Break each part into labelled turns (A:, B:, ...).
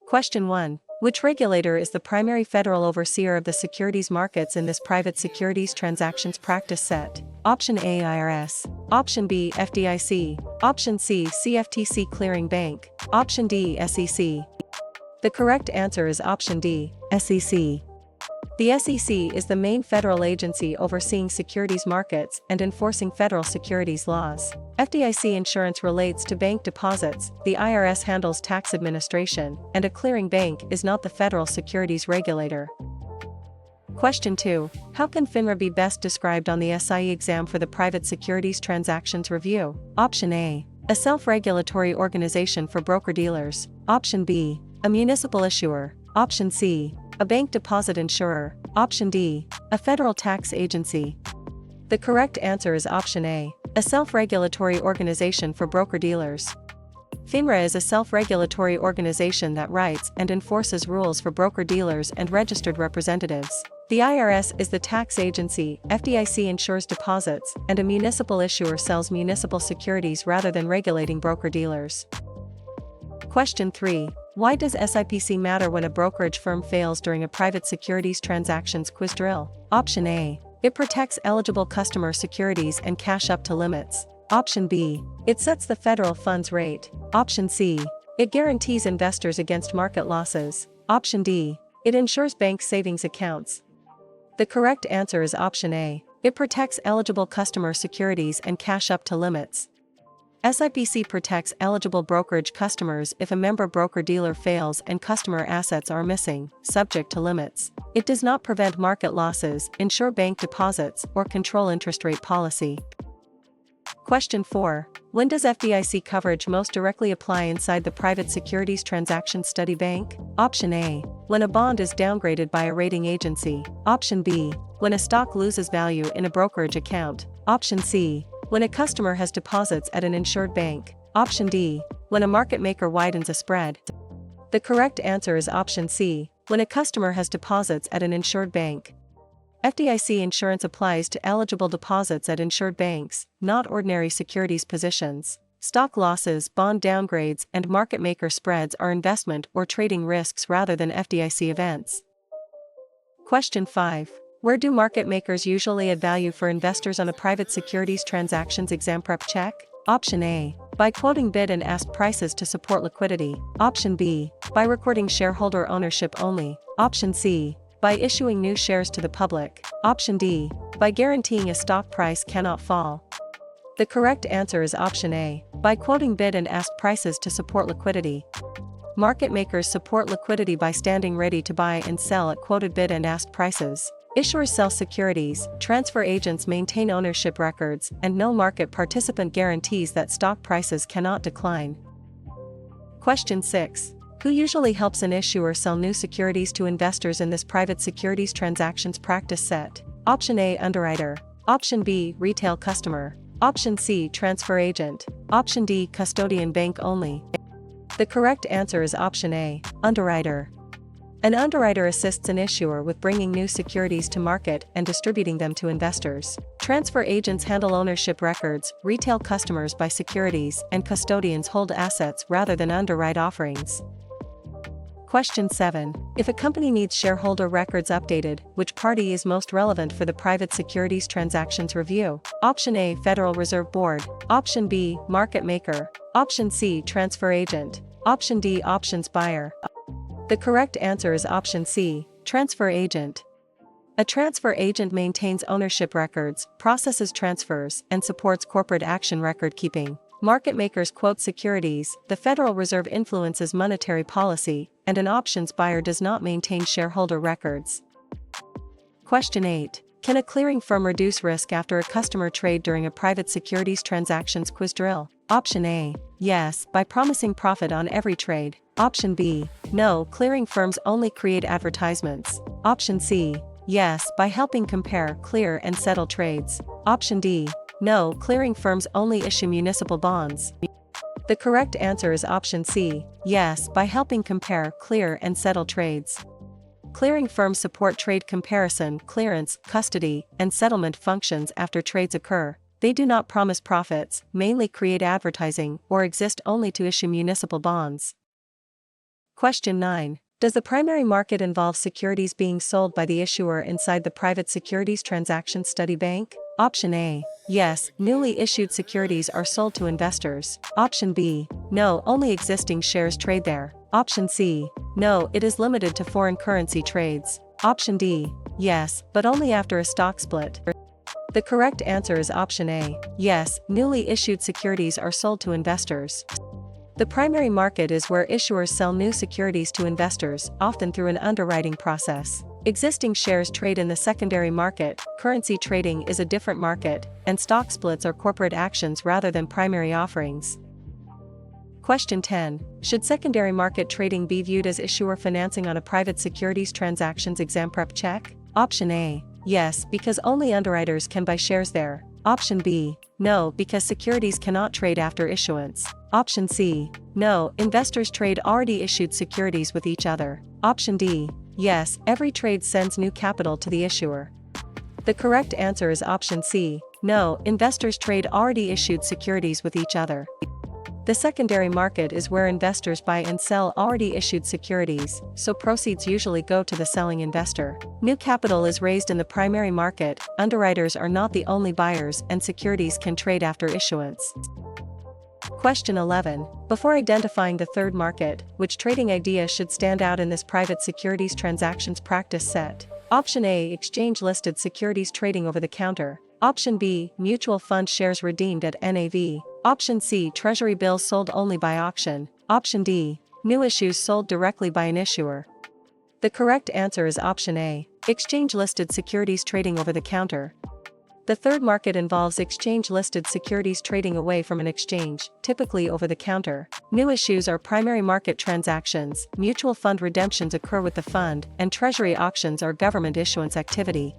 A: Question 1. Which regulator is the primary federal overseer of the securities markets in this private securities transactions practice set? Option A, IRS. Option B, FDIC. Option C, CFTC Clearing Bank. Option D, SEC. The correct answer is option D, SEC. The SEC is the main federal agency overseeing securities markets and enforcing federal securities laws. FDIC insurance relates to bank deposits, the IRS handles tax administration, and a clearing bank is not the federal securities regulator. Question 2. How can FINRA be best described on the SIE exam for the Private Securities Transactions Review? Option A. A self-regulatory organization for broker-dealers. Option B. A municipal issuer. Option C. A bank deposit insurer. Option D. A federal tax agency. The correct answer is option A. A self-regulatory organization for broker-dealers. FINRA is a self-regulatory organization that writes and enforces rules for broker-dealers and registered representatives. The IRS is the tax agency, FDIC insures deposits, and a municipal issuer sells municipal securities rather than regulating broker-dealers. Question 3. Why does SIPC matter when a brokerage firm fails during a private securities transactions quiz drill? Option A. It protects eligible customer securities and cash up to limits. Option B. It sets the federal funds rate. Option C. It guarantees investors against market losses. Option D. It insures bank savings accounts. The correct answer is option A. It protects eligible customer securities and cash up to limits. SIPC protects eligible brokerage customers if a member broker-dealer fails and customer assets are missing, subject to limits. It does not prevent market losses, insure bank deposits, or control interest rate policy. Question 4. When does FDIC coverage most directly apply inside the private securities transactions study bank? Option A. When a bond is downgraded by a rating agency. Option B. When a stock loses value in a brokerage account. Option C. When a customer has deposits at an insured bank. Option D. When a market maker widens a spread. The correct answer is option C. When a customer has deposits at an insured bank. FDIC insurance applies to eligible deposits at insured banks, not ordinary securities positions. Stock losses, bond downgrades, and market maker spreads are investment or trading risks rather than FDIC events. Question 5. Where do market makers usually add value for investors on a private securities transactions exam prep check? Option A. By quoting bid and ask prices to support liquidity. Option B. By recording shareholder ownership only. Option C. By issuing new shares to the public. Option D. By guaranteeing a stock price cannot fall. The correct answer is option A. By quoting bid and ask prices to support liquidity. Market makers support liquidity by standing ready to buy and sell at quoted bid and ask prices. Issuers sell securities, transfer agents maintain ownership records, and no market participant guarantees that stock prices cannot decline. Question 6. Who usually helps an issuer sell new securities to investors in this private securities transactions practice set? Option A. Underwriter. Option B. Retail customer. Option C. Transfer agent. Option D. Custodian bank only. The correct answer is option A. Underwriter. An underwriter assists an issuer with bringing new securities to market and distributing them to investors. Transfer agents handle ownership records, retail customers buy securities, and custodians hold assets rather than underwrite offerings. Question 7. If a company needs shareholder records updated, which party is most relevant for the private securities transactions review? Option A. Federal Reserve Board. Option B. Market maker. Option C. Transfer agent. Option D. Options buyer. The correct answer is option C. Transfer agent. A transfer agent maintains ownership records, processes transfers, and supports corporate action record keeping. Market makers quote securities, the Federal Reserve influences monetary policy, and an options buyer does not maintain shareholder records. Question 8. Can a clearing firm reduce risk after a customer trade during a private securities transactions quiz drill? Option A. Yes, by promising profit on every trade. Option B. No, clearing firms only create advertisements. Option C. Yes, by helping compare, clear, and settle trades. Option D. No, clearing firms only issue municipal bonds. The correct answer is option C. Yes, by helping compare, clear, and settle trades. Clearing firms support trade comparison, clearance, custody, and settlement functions after trades occur. They do not promise profits, mainly create advertising, or exist only to issue municipal bonds. Question 9. Does the primary market involve securities being sold by the issuer inside the private securities transaction study bank? Option A. Yes, newly issued securities are sold to investors. Option B. No, only existing shares trade there. Option C. No, it is limited to foreign currency trades. Option D. Yes, but only after a stock split. The correct answer is option A. Yes, newly issued securities are sold to investors. The primary market is where issuers sell new securities to investors, often through an underwriting process. Existing shares trade in the secondary market, currency trading is a different market, and stock splits are corporate actions rather than primary offerings. Question 10. Should secondary market trading be viewed as issuer financing on a private securities transactions exam prep check? Option A. Yes, because only underwriters can buy shares there. Option B. No, because securities cannot trade after issuance. Option C. No, investors trade already issued securities with each other. Option D. Yes, every trade sends new capital to the issuer. The correct answer is option C. No, investors trade already issued securities with each other. The secondary market is where investors buy and sell already issued securities, so proceeds usually go to the selling investor. New capital is raised in the primary market, underwriters are not the only buyers, and securities can trade after issuance. Question 11. Before identifying the third market, which trading idea should stand out in this private securities transactions practice set? Option A. Exchange-listed securities trading over the counter. Option B. Mutual fund shares redeemed at NAV. Option C. Treasury bills sold only by auction. Option D. New issues sold directly by an issuer. The correct answer is option A. Exchange-listed securities trading over the counter. The third market involves exchange-listed securities trading away from an exchange, typically over the counter. New issues are primary market transactions, mutual fund redemptions occur with the fund, and treasury auctions are government issuance activity.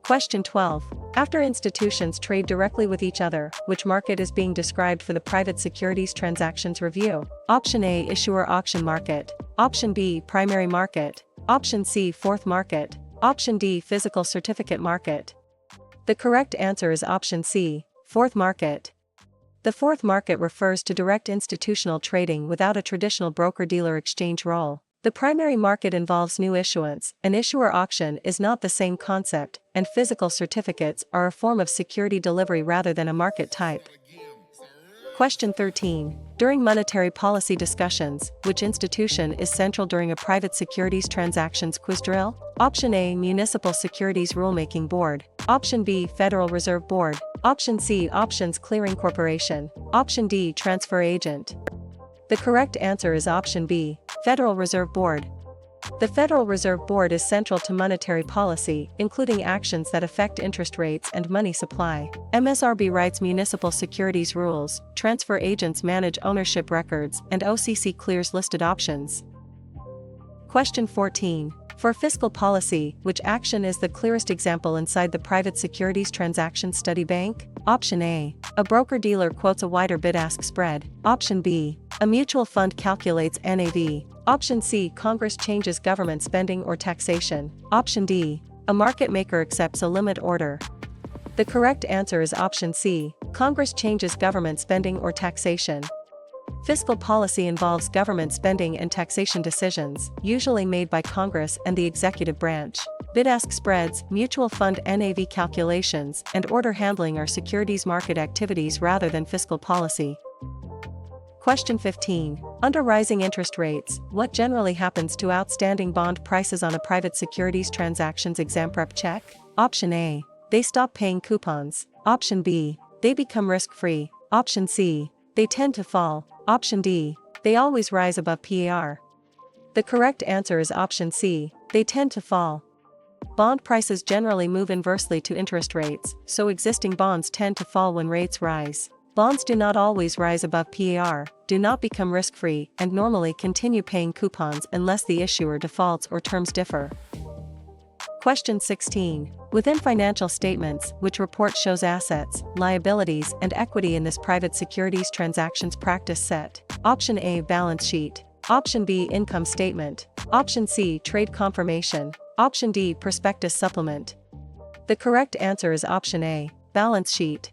A: Question 12. After institutions trade directly with each other, which market is being described for the private securities transactions review? Option A. Issuer auction market. Option B. Primary market. Option C. Fourth market. Option D. Physical certificate market. The correct answer is option C. Fourth market. The fourth market refers to direct institutional trading without a traditional broker-dealer exchange role. The primary market involves new issuance, an issuer auction is not the same concept, and physical certificates are a form of security delivery rather than a market type. Question 13. During monetary policy discussions, which institution is central during a private securities transactions quiz drill? Option A. Municipal Securities Rulemaking Board. Option B. Federal Reserve Board. Option C. Options Clearing Corporation. Option D. Transfer Agent. The correct answer is option B. Federal Reserve Board. The Federal Reserve Board is central to monetary policy, including actions that affect interest rates and money supply. MSRB writes municipal securities rules, transfer agents manage ownership records, and OCC clears listed options. Question 14. For fiscal policy, which action is the clearest example inside the private securities transaction study bank? Option A. A broker-dealer quotes a wider bid-ask spread. Option B. A mutual fund calculates NAV. Option C. Congress changes government spending or taxation. Option D. A market maker accepts a limit order. The correct answer is option C. Congress changes government spending or taxation. Fiscal policy involves government spending and taxation decisions, usually made by Congress and the executive branch. Bid-ask spreads, mutual fund NAV calculations, and order handling are securities market activities rather than fiscal policy. Question 15. Under rising interest rates, what generally happens to outstanding bond prices on a private securities transactions exam prep check? Option A. They stop paying coupons. Option B. They become risk-free. Option C. They tend to fall. Option D. They always rise above PAR. The correct answer is option C. They tend to fall. Bond prices generally move inversely to interest rates, so existing bonds tend to fall when rates rise. Bonds do not always rise above PAR, do not become risk-free, and normally continue paying coupons unless the issuer defaults or terms differ. Question 16. Within financial statements, which report shows assets, liabilities, and equity in this private securities transactions practice set? Option A. Balance sheet. Option B. Income statement. Option C. Trade confirmation. Option D. Prospectus supplement. The correct answer is option A. Balance sheet.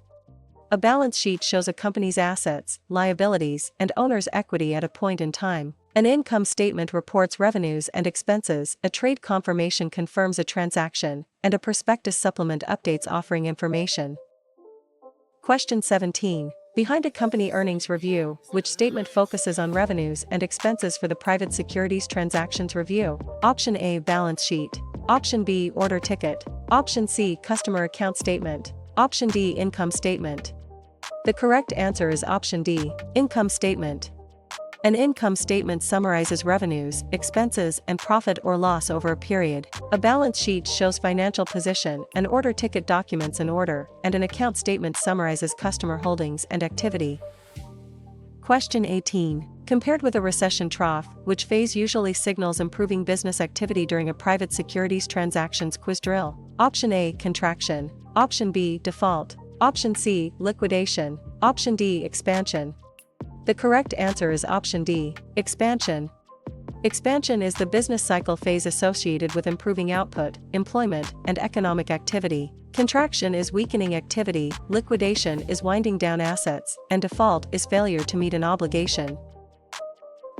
A: A balance sheet shows a company's assets, liabilities, and owner's equity at a point in time. An income statement reports revenues and expenses, a trade confirmation confirms a transaction, and a prospectus supplement updates offering information. Question 17. Behind a company earnings review, which statement focuses on revenues and expenses for the private securities transactions review? Option A, balance sheet. Option B, order ticket. Option C, customer account statement. Option D, income statement. The correct answer is option D, income statement. An income statement summarizes revenues, expenses, and profit or loss over a period. A balance sheet shows financial position, an order ticket documents an order, and an account statement summarizes customer holdings and activity. Question 18. Compared with a recession trough, which phase usually signals improving business activity during a private securities transactions quiz drill? Option A, contraction. Option B, default. Option C, liquidation. Option D, expansion. The correct answer is option D, expansion. Expansion is the business cycle phase associated with improving output, employment, and economic activity. Contraction is weakening activity, liquidation is winding down assets, and default is failure to meet an obligation.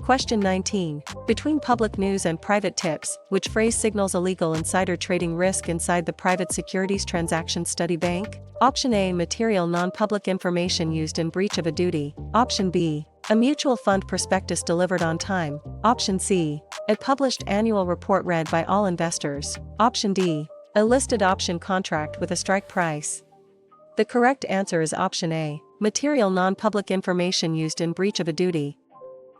A: Question 19. Between public news and private tips, which phrase signals illegal insider trading risk inside the private securities transaction study bank? Option A, material non-public information used in breach of a duty. Option B, a mutual fund prospectus delivered on time. Option C, a published annual report read by all investors. Option D, a listed option contract with a strike price. The correct answer is option A, material non-public information used in breach of a duty.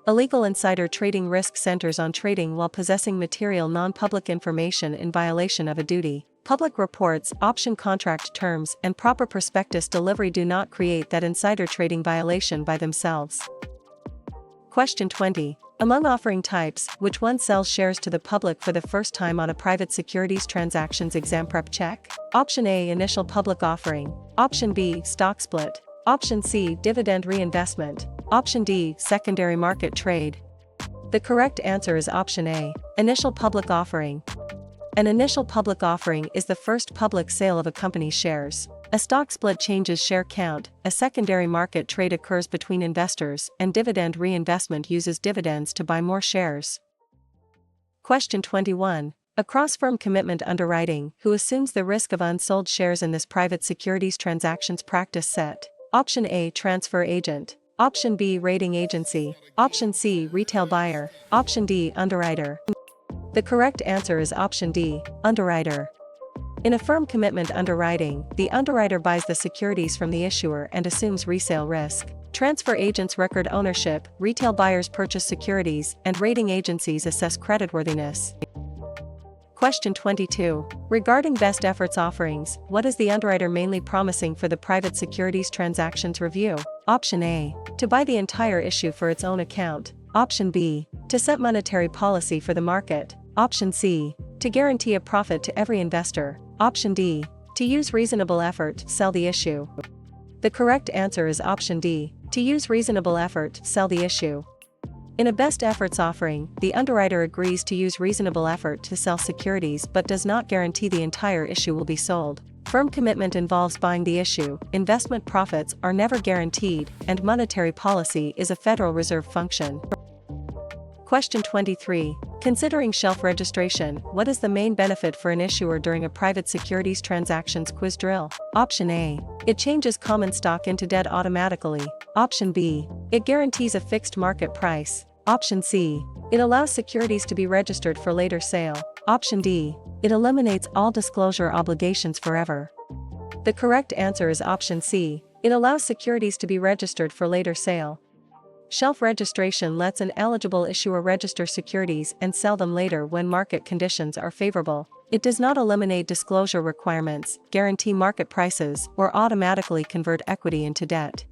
A: Illegal insider trading risk centers on trading while possessing material non-public information in violation of a duty. Public reports, option contract terms, and proper prospectus delivery do not create that insider trading violation by themselves. Question 20. Among offering types, which one sells shares to the public for the first time on a private securities transactions exam prep check? Option A, initial public offering. Option B, stock split. Option C, dividend reinvestment. Option D, secondary market trade. The correct answer is option A, initial public offering. An initial public offering is the first public sale of a company's shares. A stock split changes share count, a secondary market trade occurs between investors, and dividend reinvestment uses dividends to buy more shares. Question 21. A cross-firm commitment underwriting, who assumes the risk of unsold shares in this private securities transactions practice set? Option A, transfer agent. Option B, rating agency. Option C, retail buyer. Option D, underwriter. The correct answer is option D, underwriter. In a firm commitment underwriting, the underwriter buys the securities from the issuer and assumes resale risk. Transfer agents record ownership, retail buyers purchase securities, and rating agencies assess creditworthiness. Question 22. Regarding best efforts offerings, what is the underwriter mainly promising for the private securities transactions review? Option A, to buy the entire issue for its own account. Option B, to set monetary policy for the market. Option C, to guarantee a profit to every investor. Option D, to use reasonable effort to sell the issue. The correct answer is option D, to use reasonable effort to sell the issue. In a best efforts offering, the underwriter agrees to use reasonable effort to sell securities but does not guarantee the entire issue will be sold. Firm commitment involves buying the issue, investment profits are never guaranteed, and monetary policy is a Federal Reserve function. Question 23. Considering shelf registration, what is the main benefit for an issuer during a private securities transactions quiz drill? Option A, it changes common stock into debt automatically. Option B, it guarantees a fixed market price. Option C, it allows securities to be registered for later sale. Option D, it eliminates all disclosure obligations forever. The correct answer is option C, it allows securities to be registered for later sale. Shelf registration lets an eligible issuer register securities and sell them later when market conditions are favorable. It does not eliminate disclosure requirements, guarantee market prices, or automatically convert equity into debt.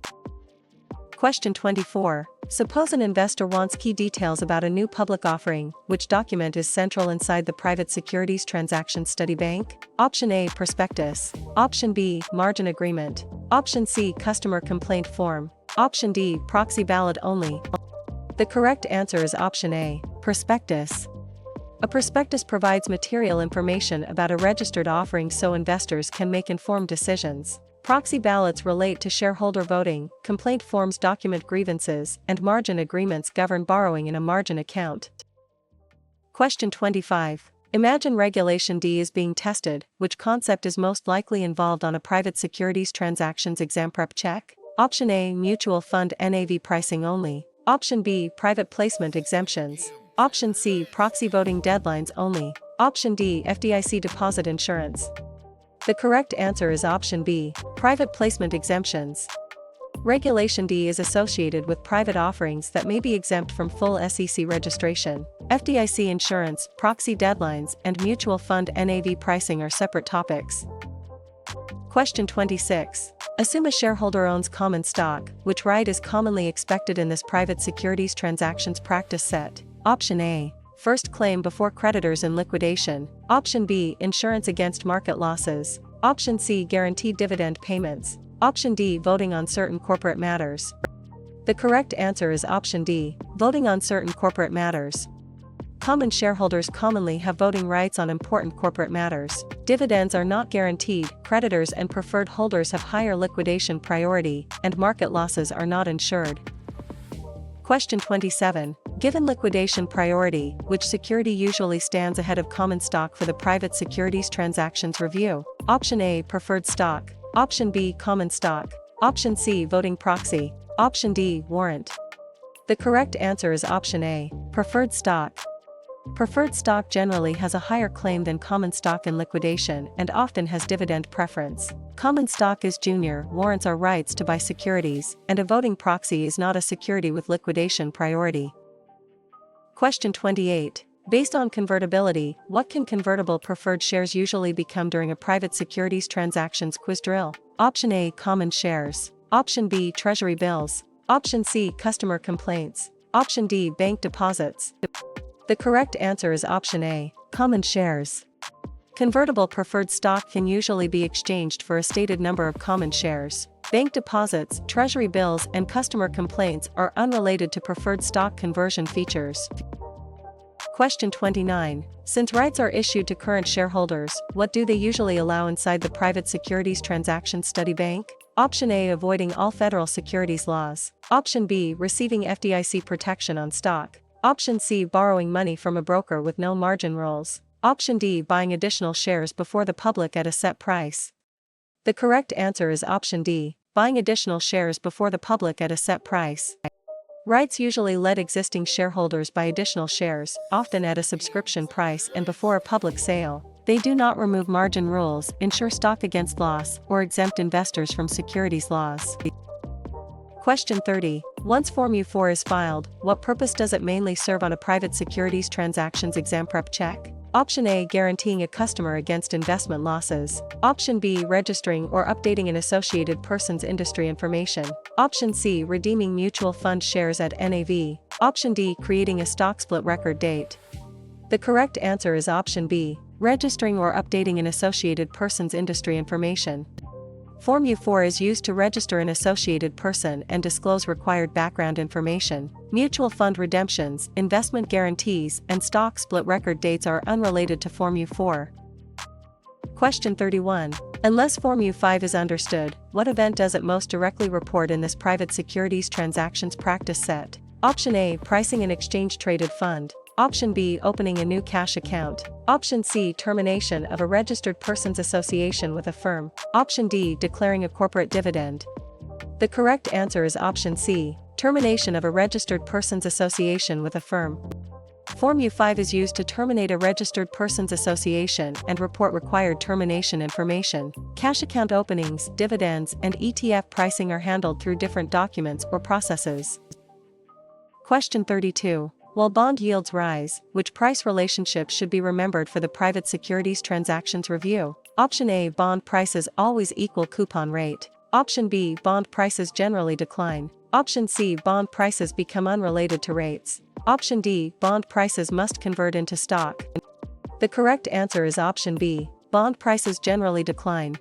A: Question 24. Suppose an investor wants key details about a new public offering. Which document is central inside the private securities transaction study bank? Option A, prospectus. Option B, margin agreement. Option C, customer complaint form. Option D, proxy ballot only. The correct answer is option A, prospectus. A prospectus provides material information about a registered offering so investors can make informed decisions. Proxy ballots relate to shareholder voting, complaint forms document grievances, and margin agreements govern borrowing in a margin account. Question 25. Imagine Regulation D is being tested. Which concept is most likely involved on a private securities transactions exam prep check? Option A, mutual fund NAV pricing only. Option B, private placement exemptions. Option C, proxy voting deadlines only. Option D, FDIC deposit insurance. The correct answer is option B, private placement exemptions. Regulation D is associated with private offerings that may be exempt from full SEC registration. FDIC insurance, proxy deadlines, and mutual fund NAV pricing are separate topics. Question 26. Assume a shareholder owns common stock. Which right is commonly expected in this private securities transactions practice set? Option A, first claim before creditors in liquidation. Option B, insurance against market losses. Option C, guaranteed dividend payments. Option D, voting on certain corporate matters. The correct answer is option D, voting on certain corporate matters. Common shareholders commonly have voting rights on important corporate matters. Dividends are not guaranteed, creditors and preferred holders have higher liquidation priority, and market losses are not insured. Question 27. Given liquidation priority, which security usually stands ahead of common stock for the private securities transactions review? Option A, preferred stock. Option B, common stock. Option C, voting proxy. Option D, warrant. The correct answer is option A, preferred stock. Preferred stock generally has a higher claim than common stock in liquidation and often has dividend preference. Common stock is junior, warrants are rights to buy securities, and a voting proxy is not a security with liquidation priority. Question 28. Based on convertibility, what can convertible preferred shares usually become during a private securities transactions quiz drill? Option A, common shares. Option B, treasury bills. Option C, customer complaints. Option D, bank deposits. The correct answer is option A, common shares. Convertible preferred stock can usually be exchanged for a stated number of common shares. Bank deposits, treasury bills, and customer complaints are unrelated to preferred stock conversion features. Question 29. Since rights are issued to current shareholders, what do they usually allow inside the private securities transactions study bank? Option A, avoiding all federal securities laws. Option B, receiving FDIC protection on stock. Option C, borrowing money from a broker with no margin rules. Option D, buying additional shares before the public at a set price. The correct answer is option D, buying additional shares before the public at a set price. Rights usually let existing shareholders buy additional shares, often at a subscription price and before a public sale. They do not remove margin rules, insure stock against loss, or exempt investors from securities laws. Question 30. Once Form U4 is filed, what purpose does it mainly serve on a private securities transactions exam prep check? Option A, guaranteeing a customer against investment losses. Option B, registering or updating an associated person's industry information. Option C, redeeming mutual fund shares at NAV. Option D, creating a stock split record date. The correct answer is option B, registering or updating an associated person's industry information. Form U4 is used to register an associated person and disclose required background information. Mutual fund redemptions, investment guarantees, and stock split record dates are unrelated to Form U4. Question 31. Unless Form U5 is understood, what event does it most directly report in this private securities transactions practice set? Option A, pricing an exchange-traded fund. Option B, opening a new cash account. Option C, termination of a registered person's association with a firm. Option D, declaring a corporate dividend. The correct answer is option C, termination of a registered person's association with a firm. Form U5 is used to terminate a registered person's association and report required termination information. Cash account openings, dividends, and ETF pricing are handled through different documents or processes. Question 32. While bond yields rise, which price relationship should be remembered for the private securities transactions review? Option A, bond prices always equal coupon rate. Option B, bond prices generally decline. Option C, bond prices become unrelated to rates. Option D, bond prices must convert into stock. The correct answer is option B, bond prices generally decline.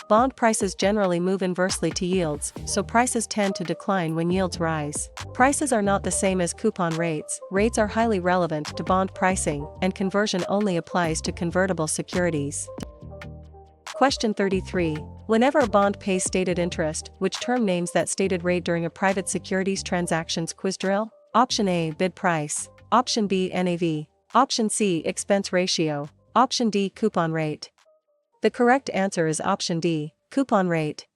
A: Bond prices generally move inversely to yields, so prices tend to decline when yields rise. Prices are not the same as coupon rates. Rates are highly relevant to bond pricing, and conversion only applies to convertible securities. Question 33. Whenever a bond pays stated interest, which term names that stated rate during a private securities transactions quiz drill? Option A, bid price. Option B, NAV. Option C, expense ratio. Option D, coupon rate. The correct answer is option D, coupon rate.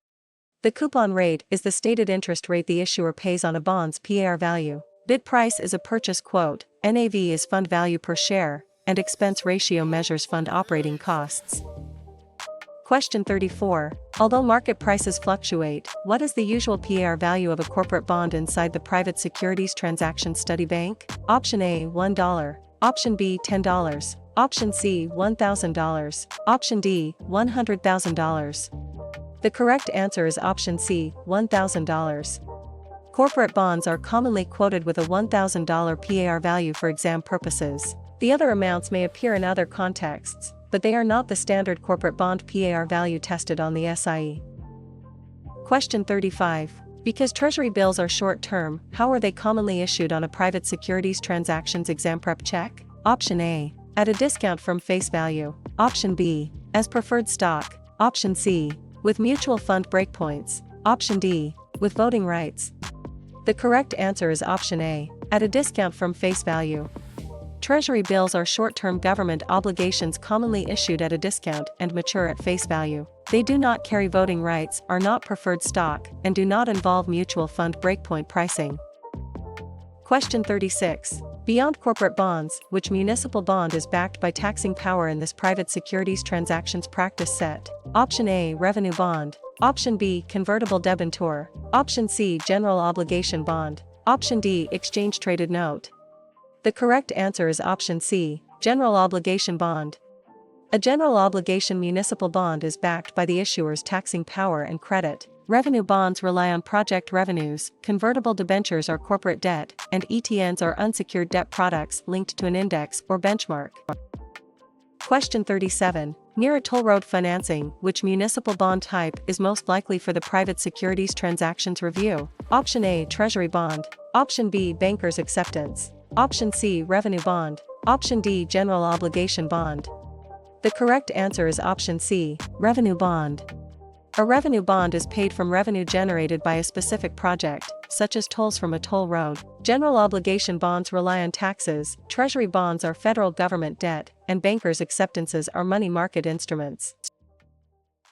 A: The coupon rate is the stated interest rate the issuer pays on a bond's par value. Bid price is a purchase quote, NAV is fund value per share, and expense ratio measures fund operating costs. Question 34. Although market prices fluctuate, what is the usual par value of a corporate bond inside the private securities transaction study bank? Option A, $1. Option B, $10. Option C, $1,000. Option D, $100,000. The correct answer is option C, $1,000. Corporate bonds are commonly quoted with a $1,000 par value for exam purposes. The other amounts may appear in other contexts, but they are not the standard corporate bond par value tested on the SIE. Question 35. Because Treasury bills are short-term, how are they commonly issued on a private securities transactions exam prep check? Option A, at a discount from face value. Option B, as preferred stock. Option C, with mutual fund breakpoints. Option D, with voting rights. The correct answer is option A, at a discount from face value. Treasury bills are short-term government obligations commonly issued at a discount and mature at face value. They do not carry voting rights, are not preferred stock, and do not involve mutual fund breakpoint pricing. Question 36. Beyond corporate bonds, which municipal bond is backed by taxing power in this private securities transactions practice set? Option A, revenue bond. Option B, convertible debenture. Option C, general obligation bond. Option D, exchange traded note. The correct answer is option C, general obligation bond. A general obligation municipal bond is backed by the issuer's taxing power and credit. Revenue bonds rely on project revenues, convertible debentures are corporate debt, and ETNs are unsecured debt products linked to an index or benchmark. Question 37. Near a toll road financing, which municipal bond type is most likely for the private securities transactions review? Option A, Treasury bond. Option B, banker's acceptance. Option C, revenue bond. Option D, general obligation bond. The correct answer is option C, revenue bond. A revenue bond is paid from revenue generated by a specific project, such as tolls from a toll road. General obligation bonds rely on taxes, Treasury bonds are federal government debt, and bankers' acceptances are money market instruments.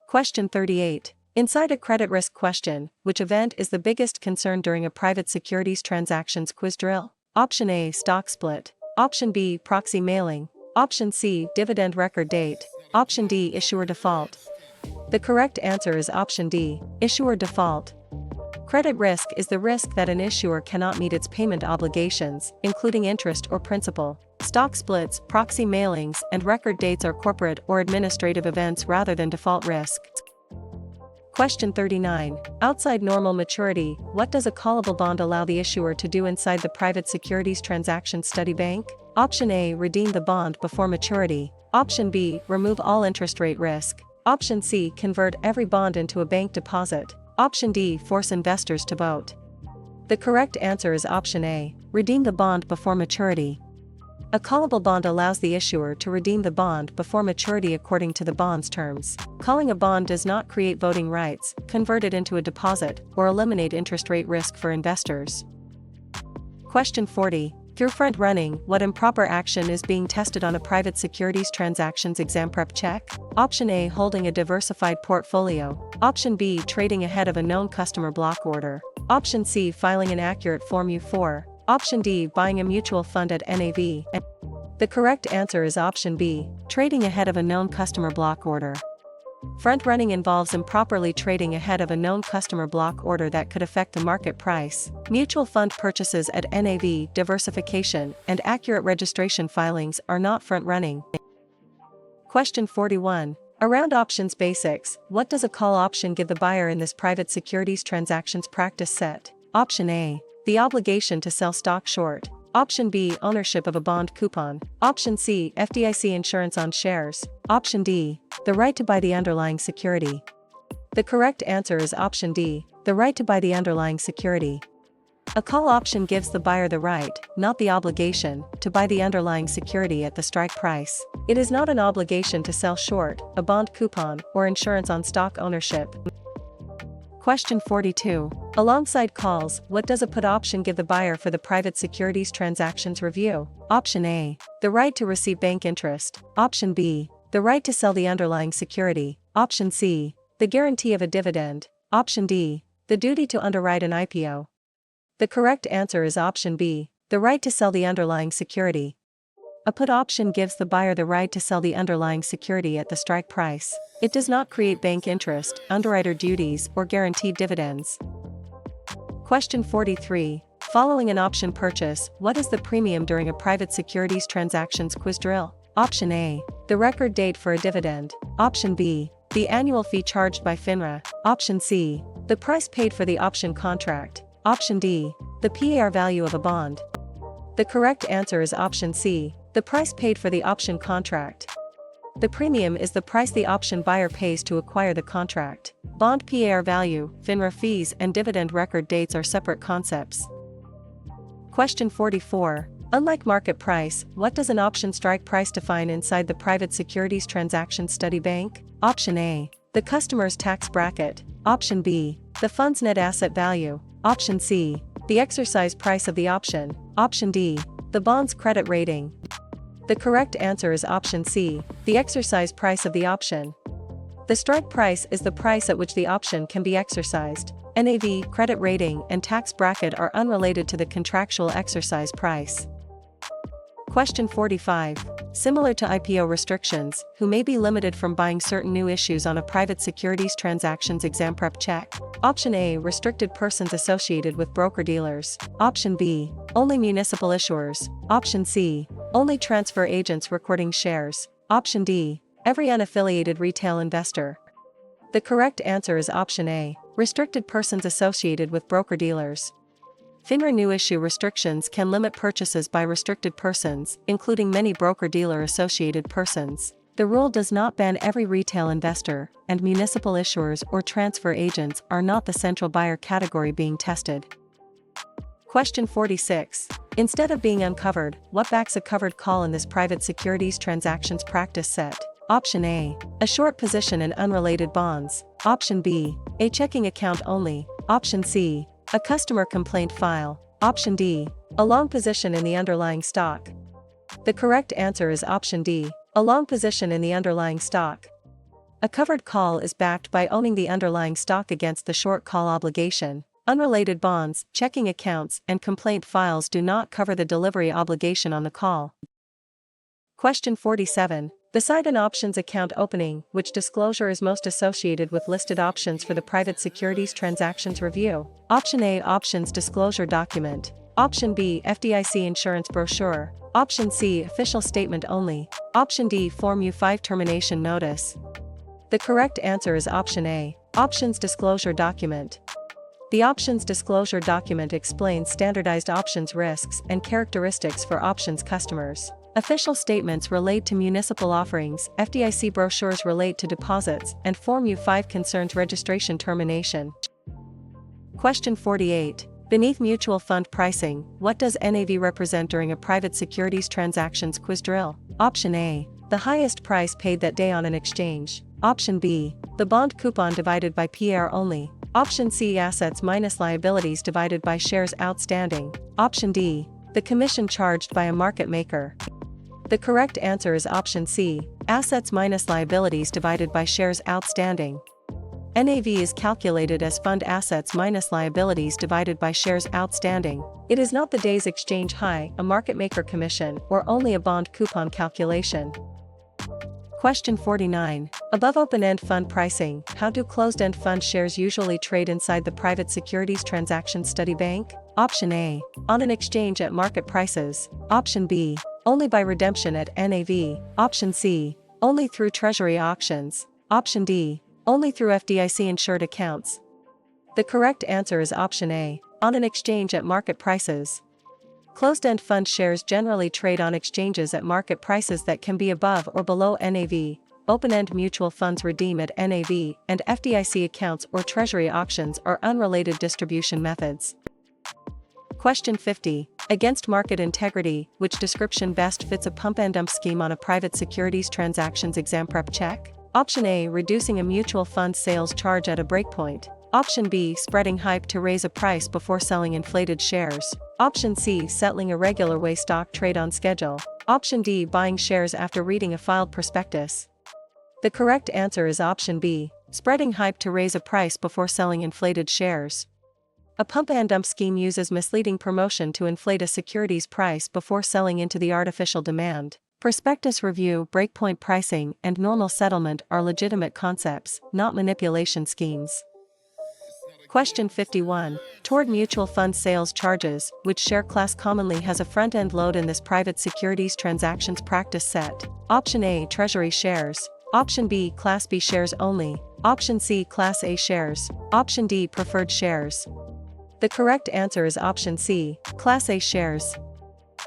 A: Question 38. Inside a credit risk question, which event is the biggest concern during a private securities transactions quiz drill? Option A, stock split. Option B, proxy mailing. Option C, dividend record date. Option D, issuer default. The correct answer is option D, issuer default. Credit risk is the risk that an issuer cannot meet its payment obligations, including interest or principal. Stock splits, proxy mailings, and record dates are corporate or administrative events rather than default risk. Question 39. Outside normal maturity, what does a callable bond allow the issuer to do inside the private securities transaction study bank? Option A, redeem the bond before maturity. Option B, remove all interest rate risk. Option C, convert every bond into a bank deposit. Option D, force investors to vote. The correct answer is option A, redeem the bond before maturity. A callable bond allows the issuer to redeem the bond before maturity according to the bond's terms. Calling a bond does not create voting rights, convert it into a deposit, or eliminate interest rate risk for investors. Question 40. Through front running, what improper action is being tested on a private securities transactions exam prep check? Option A, holding a diversified portfolio. Option B, trading ahead of a known customer block order. Option C, filing an accurate Form U4. Option D, buying a mutual fund at NAV. The correct answer is option B, trading ahead of a known customer block order. Front running involves improperly trading ahead of a known customer block order that could affect the market price. Mutual fund purchases at NAV, diversification, and accurate registration filings are not front running. Question 41. Around options basics, what does a call option give the buyer in this private securities transactions practice set? Option A, the obligation to sell stock short. Option B, ownership of a bond coupon. Option C, FDIC insurance on shares. Option D, the right to buy the underlying security. The correct answer is option D, the right to buy the underlying security. A call option gives the buyer the right, not the obligation, to buy the underlying security at the strike price. It is not an obligation to sell short, a bond coupon, or insurance on stock ownership. Question 42. Alongside calls, what does a put option give the buyer for the private securities transactions review? Option A. The right to receive bank interest. Option B. The right to sell the underlying security. Option C. The guarantee of a dividend. Option D. The duty to underwrite an IPO. The correct answer is option B. The right to sell the underlying security. A put option gives the buyer the right to sell the underlying security at the strike price. It does not create bank interest, underwriter duties, or guaranteed dividends. Question 43. Following an option purchase, what is the premium during a private securities transactions quiz drill? Option A. The record date for a dividend. Option B. The annual fee charged by FINRA. Option C. The price paid for the option contract. Option D. The PAR value of a bond. The correct answer is option C. The price paid for the option contract. The premium is the price the option buyer pays to acquire the contract. Bond PAR value, FINRA fees, and dividend record dates are separate concepts. Question 44. Unlike market price, what does an option strike price define inside the private securities transaction study bank? Option A. The customer's tax bracket. Option B. The fund's net asset value. Option C. The exercise price of the option. Option D. The bond's credit rating. The correct answer is option C. The exercise price of the option. The strike price is the price at which the option can be exercised. NAV, credit rating, and tax bracket are unrelated to the contractual exercise price. Question 45. Similar to IPO restrictions, who may be limited from buying certain new issues on a private securities transactions exam prep check? Option A. Restricted persons associated with broker-dealers. Option B. Only municipal issuers. Option C. Only transfer agents recording shares. Option D. Every unaffiliated retail investor. The correct answer is option A. Restricted persons associated with broker-dealers. FINRA new issue restrictions can limit purchases by restricted persons, including many broker-dealer associated persons. The rule does not ban every retail investor, and municipal issuers or transfer agents are not the central buyer category being tested. Question 46. Instead of being uncovered, what backs a covered call in this private securities transactions practice set? Option A. A short position in unrelated bonds. Option B. A checking account only. Option C. A customer complaint file. Option D. A long position in the underlying stock. The correct answer is option D. A long position in the underlying stock. A covered call is backed by owning the underlying stock against the short call obligation. Unrelated bonds, checking accounts, and complaint files do not cover the delivery obligation on the call. Question 47. Beside an options account opening, which disclosure is most associated with listed options for the private securities transactions review? Option A. Options disclosure document. Option B. FDIC insurance brochure. Option C. Official statement only. Option D. Form U5 termination notice. The correct answer is option A. Options disclosure document. The options disclosure document explains standardized options risks and characteristics for options customers. Official statements relate to municipal offerings, FDIC brochures relate to deposits, and Form U5 concerns registration termination. Question 48. Beneath mutual fund pricing, what does NAV represent during a private securities transactions quiz drill? Option A. The highest price paid that day on an exchange. Option B. The bond coupon divided by PAR only. Option C. Assets minus liabilities divided by shares outstanding. Option D. The commission charged by a market maker. The correct answer is option C. Assets minus liabilities divided by shares outstanding. NAV is calculated as fund assets minus liabilities divided by shares outstanding. It is not the day's exchange high, a market maker commission, or only a bond coupon calculation. Question 49. Above open-end fund pricing, how do closed-end fund shares usually trade inside the private securities transaction study bank? Option A. On an exchange at market prices. Option B. Only by redemption at NAV. Option C. Only through treasury auctions. Option D. Only through FDIC insured accounts. The correct answer is option A. On an exchange at market prices. Closed-end fund shares generally trade on exchanges at market prices that can be above or below NAV. Open-end mutual funds redeem at NAV, and FDIC accounts or treasury auctions are unrelated distribution methods. Question 50. Against market integrity, which description best fits a pump and dump scheme on a private securities transactions exam prep check? Option A. Reducing a mutual fund sales charge at a breakpoint. Option B. Spreading hype to raise a price before selling inflated shares. Option C. Settling a regular way stock trade on schedule. Option D. Buying shares after reading a filed prospectus. The correct answer is option B. Spreading hype to raise a price before selling inflated shares. A pump and dump scheme uses misleading promotion to inflate a security's price before selling into the artificial demand. Prospectus review, breakpoint pricing, and normal settlement are legitimate concepts, not manipulation schemes. Question 51. Toward mutual fund sales charges, which share class commonly has a front-end load in this private securities transactions practice set? Option A. Treasury shares. Option B. Class B shares only. Option C. Class A shares. Option D. Preferred shares. The correct answer is option C. Class A shares.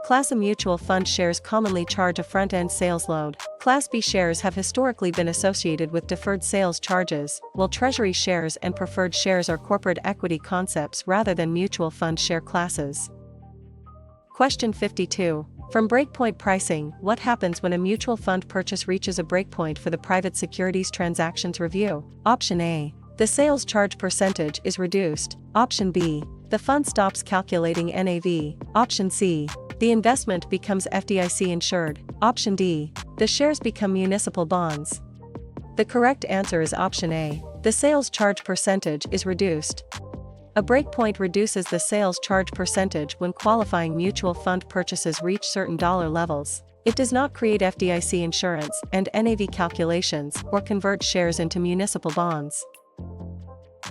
A: Class A mutual fund shares commonly charge a front-end sales load. Class B shares have historically been associated with deferred sales charges, while treasury shares and preferred shares are corporate equity concepts rather than mutual fund share classes. Question 52. From breakpoint pricing, what happens when a mutual fund purchase reaches a breakpoint for the private securities transactions review? Option A. The sales charge percentage is reduced. Option B. The fund stops calculating NAV. Option C. The investment becomes FDIC insured. Option D. The shares become municipal bonds. The correct answer is option A. The sales charge percentage is reduced. A breakpoint reduces the sales charge percentage when qualifying mutual fund purchases reach certain dollar levels. It does not create FDIC insurance and NAV calculations or convert shares into municipal bonds.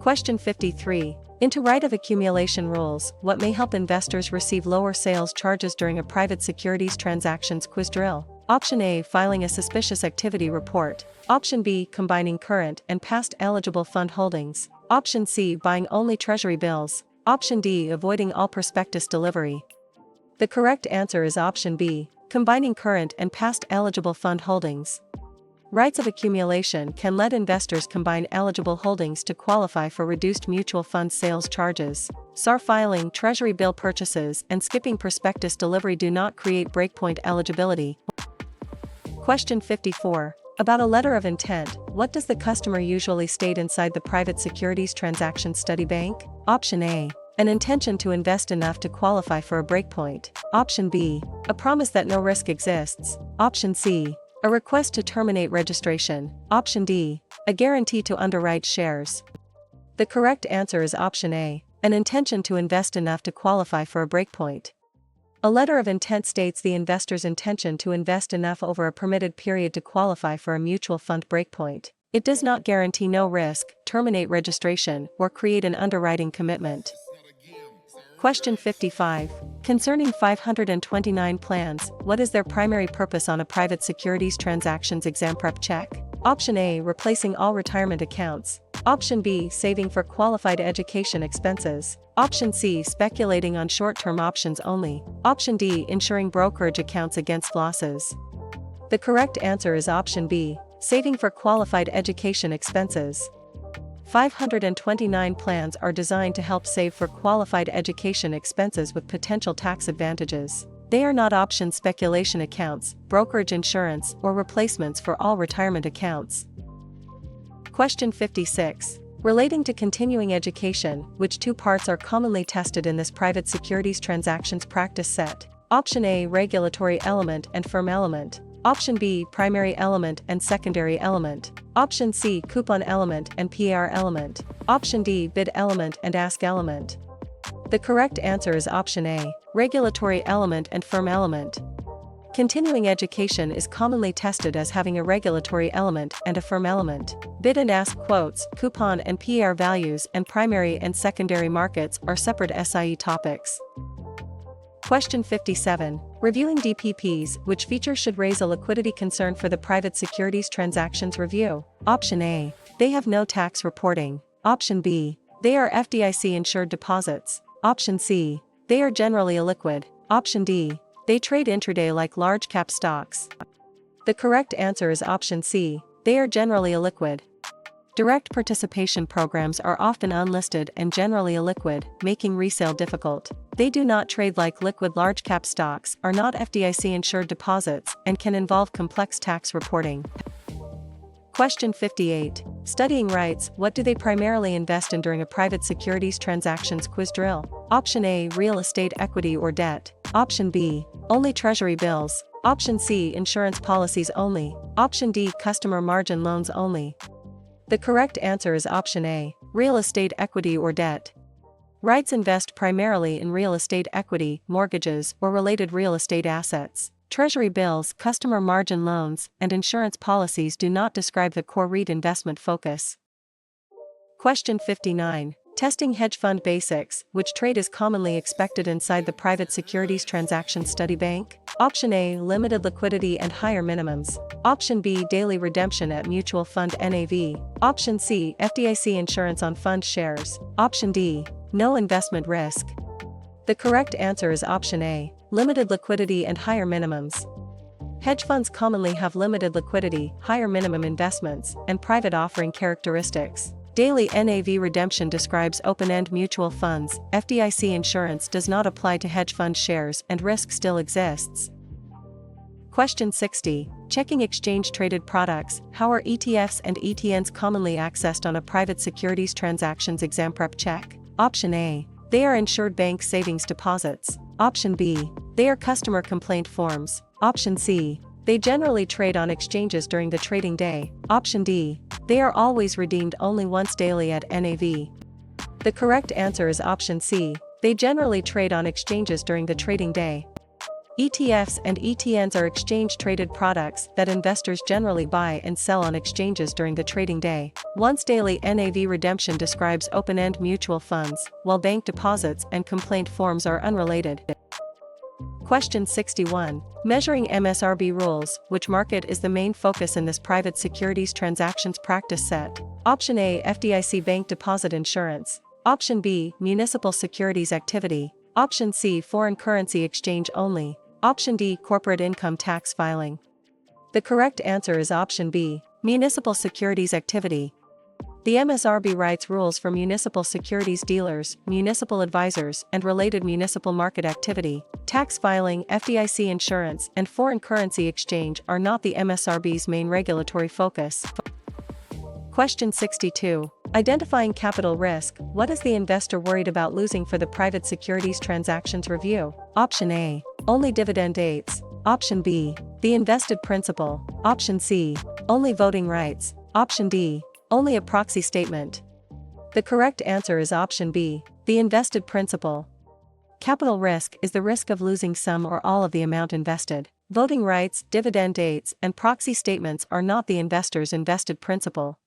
A: Question 53. Into right of accumulation rules, what may help investors receive lower sales charges during a private securities transactions quiz drill? Option A. Filing a suspicious activity report. Option B. Combining current and past eligible fund holdings. Option C. Buying only treasury bills. Option D. Avoiding all prospectus delivery. The correct answer is option B. Combining current and past eligible fund holdings. Rights of accumulation can let investors combine eligible holdings to qualify for reduced mutual fund sales charges. SAR filing, treasury bill purchases, and skipping prospectus delivery do not create breakpoint eligibility. Question 54. About a letter of intent, what does the customer usually state inside the private securities transaction study bank? Option A. An intention to invest enough to qualify for a breakpoint. Option B. A promise that no risk exists. Option C. A request to terminate registration. Option D. A guarantee to underwrite shares. The correct answer is option A. An intention to invest enough to qualify for a breakpoint. A letter of intent states the investor's intention to invest enough over a permitted period to qualify for a mutual fund breakpoint. It does not guarantee no risk, terminate registration, or create an underwriting commitment. Question 55. Concerning 529 plans, what is their primary purpose on a private securities transactions exam prep check? Option A. Replacing all retirement accounts. Option B. Saving for qualified education expenses. Option C. Speculating on short-term options only. Option D. Insuring brokerage accounts against losses. The correct answer is option B. Saving for qualified education expenses. 529 plans are designed to help save for qualified education expenses with potential tax advantages. They are not option speculation accounts, brokerage insurance, or replacements for all retirement accounts. Question 56. Relating to continuing education, which two parts are commonly tested in this private securities transactions practice set? Option A. Regulatory element and firm element. Option B. Primary element and secondary element. Option C. Coupon element and PR element. Option D. Bid element and ask element. The correct answer is option A. Regulatory element and firm element. Continuing education is commonly tested as having a regulatory element and a firm element. Bid and ask quotes, coupon and PR values, and primary and secondary markets are separate SIE topics. Question 57. Reviewing DPPs, which feature should raise a liquidity concern for the private securities transactions review? Option A. They have no tax reporting. Option B. They are FDIC insured deposits. Option C. They are generally illiquid. Option D. They trade intraday like large cap stocks. The correct answer is option C. They are generally illiquid. Direct participation programs are often unlisted and generally illiquid, making resale difficult. They do not trade like liquid large-cap stocks, are not FDIC-insured deposits, and can involve complex tax reporting. Question 58. Studying rights, what do they primarily invest in during a private securities transactions quiz drill? Option A, real estate equity or debt. Option B, only treasury bills. Option C, insurance policies only. Option D, customer margin loans only. The correct answer is option A, real estate equity or debt. Rights invest primarily in real estate equity, mortgages, or related real estate assets. Treasury bills, customer margin loans, and insurance policies do not describe the core REIT investment focus. Question 59. Testing hedge fund basics, which trade is commonly expected inside the private securities transaction study bank? Option A, limited liquidity and higher minimums. Option B, daily redemption at mutual fund NAV. Option C, FDIC insurance on fund shares. Option D, no investment risk. The correct answer is option A, limited liquidity and higher minimums. Hedge funds commonly have limited liquidity, higher minimum investments, and private offering characteristics. Daily NAV redemption describes open-end mutual funds. FDIC insurance does not apply to hedge fund shares and risk still exists. Question 60. Checking exchange-traded products, how are ETFs and ETNs commonly accessed on a private securities transactions exam prep check? Option A, they are insured bank savings deposits. Option B, they are customer complaint forms. Option C, they generally trade on exchanges during the trading day. Option D, they are always redeemed only once daily at NAV. The correct answer is option C, they generally trade on exchanges during the trading day. ETFs and ETNs are exchange-traded products that investors generally buy and sell on exchanges during the trading day. Once daily NAV redemption describes open-end mutual funds, while bank deposits and complaint forms are unrelated. Question 61. Measuring MSRB rules, which market is the main focus in this private securities transactions practice set? Option A, FDIC bank deposit insurance. Option B, municipal securities activity. Option C, foreign currency exchange only. Option D, corporate income tax filing. The correct answer is option B, municipal securities activity. The MSRB writes rules for municipal securities dealers, municipal advisors, and related municipal market activity. Tax filing, FDIC insurance, and foreign currency exchange are not the MSRB's main regulatory focus. Question 62. Identifying capital risk, what is the investor worried about losing for the private securities transactions review? Option A, only dividend dates. Option B, the invested principal. Option C, only voting rights. Option D, only a proxy statement. The correct answer is option B, the invested principal. Capital risk is the risk of losing some or all of the amount invested. Voting rights, dividend dates, and proxy statements are not the investor's invested principal.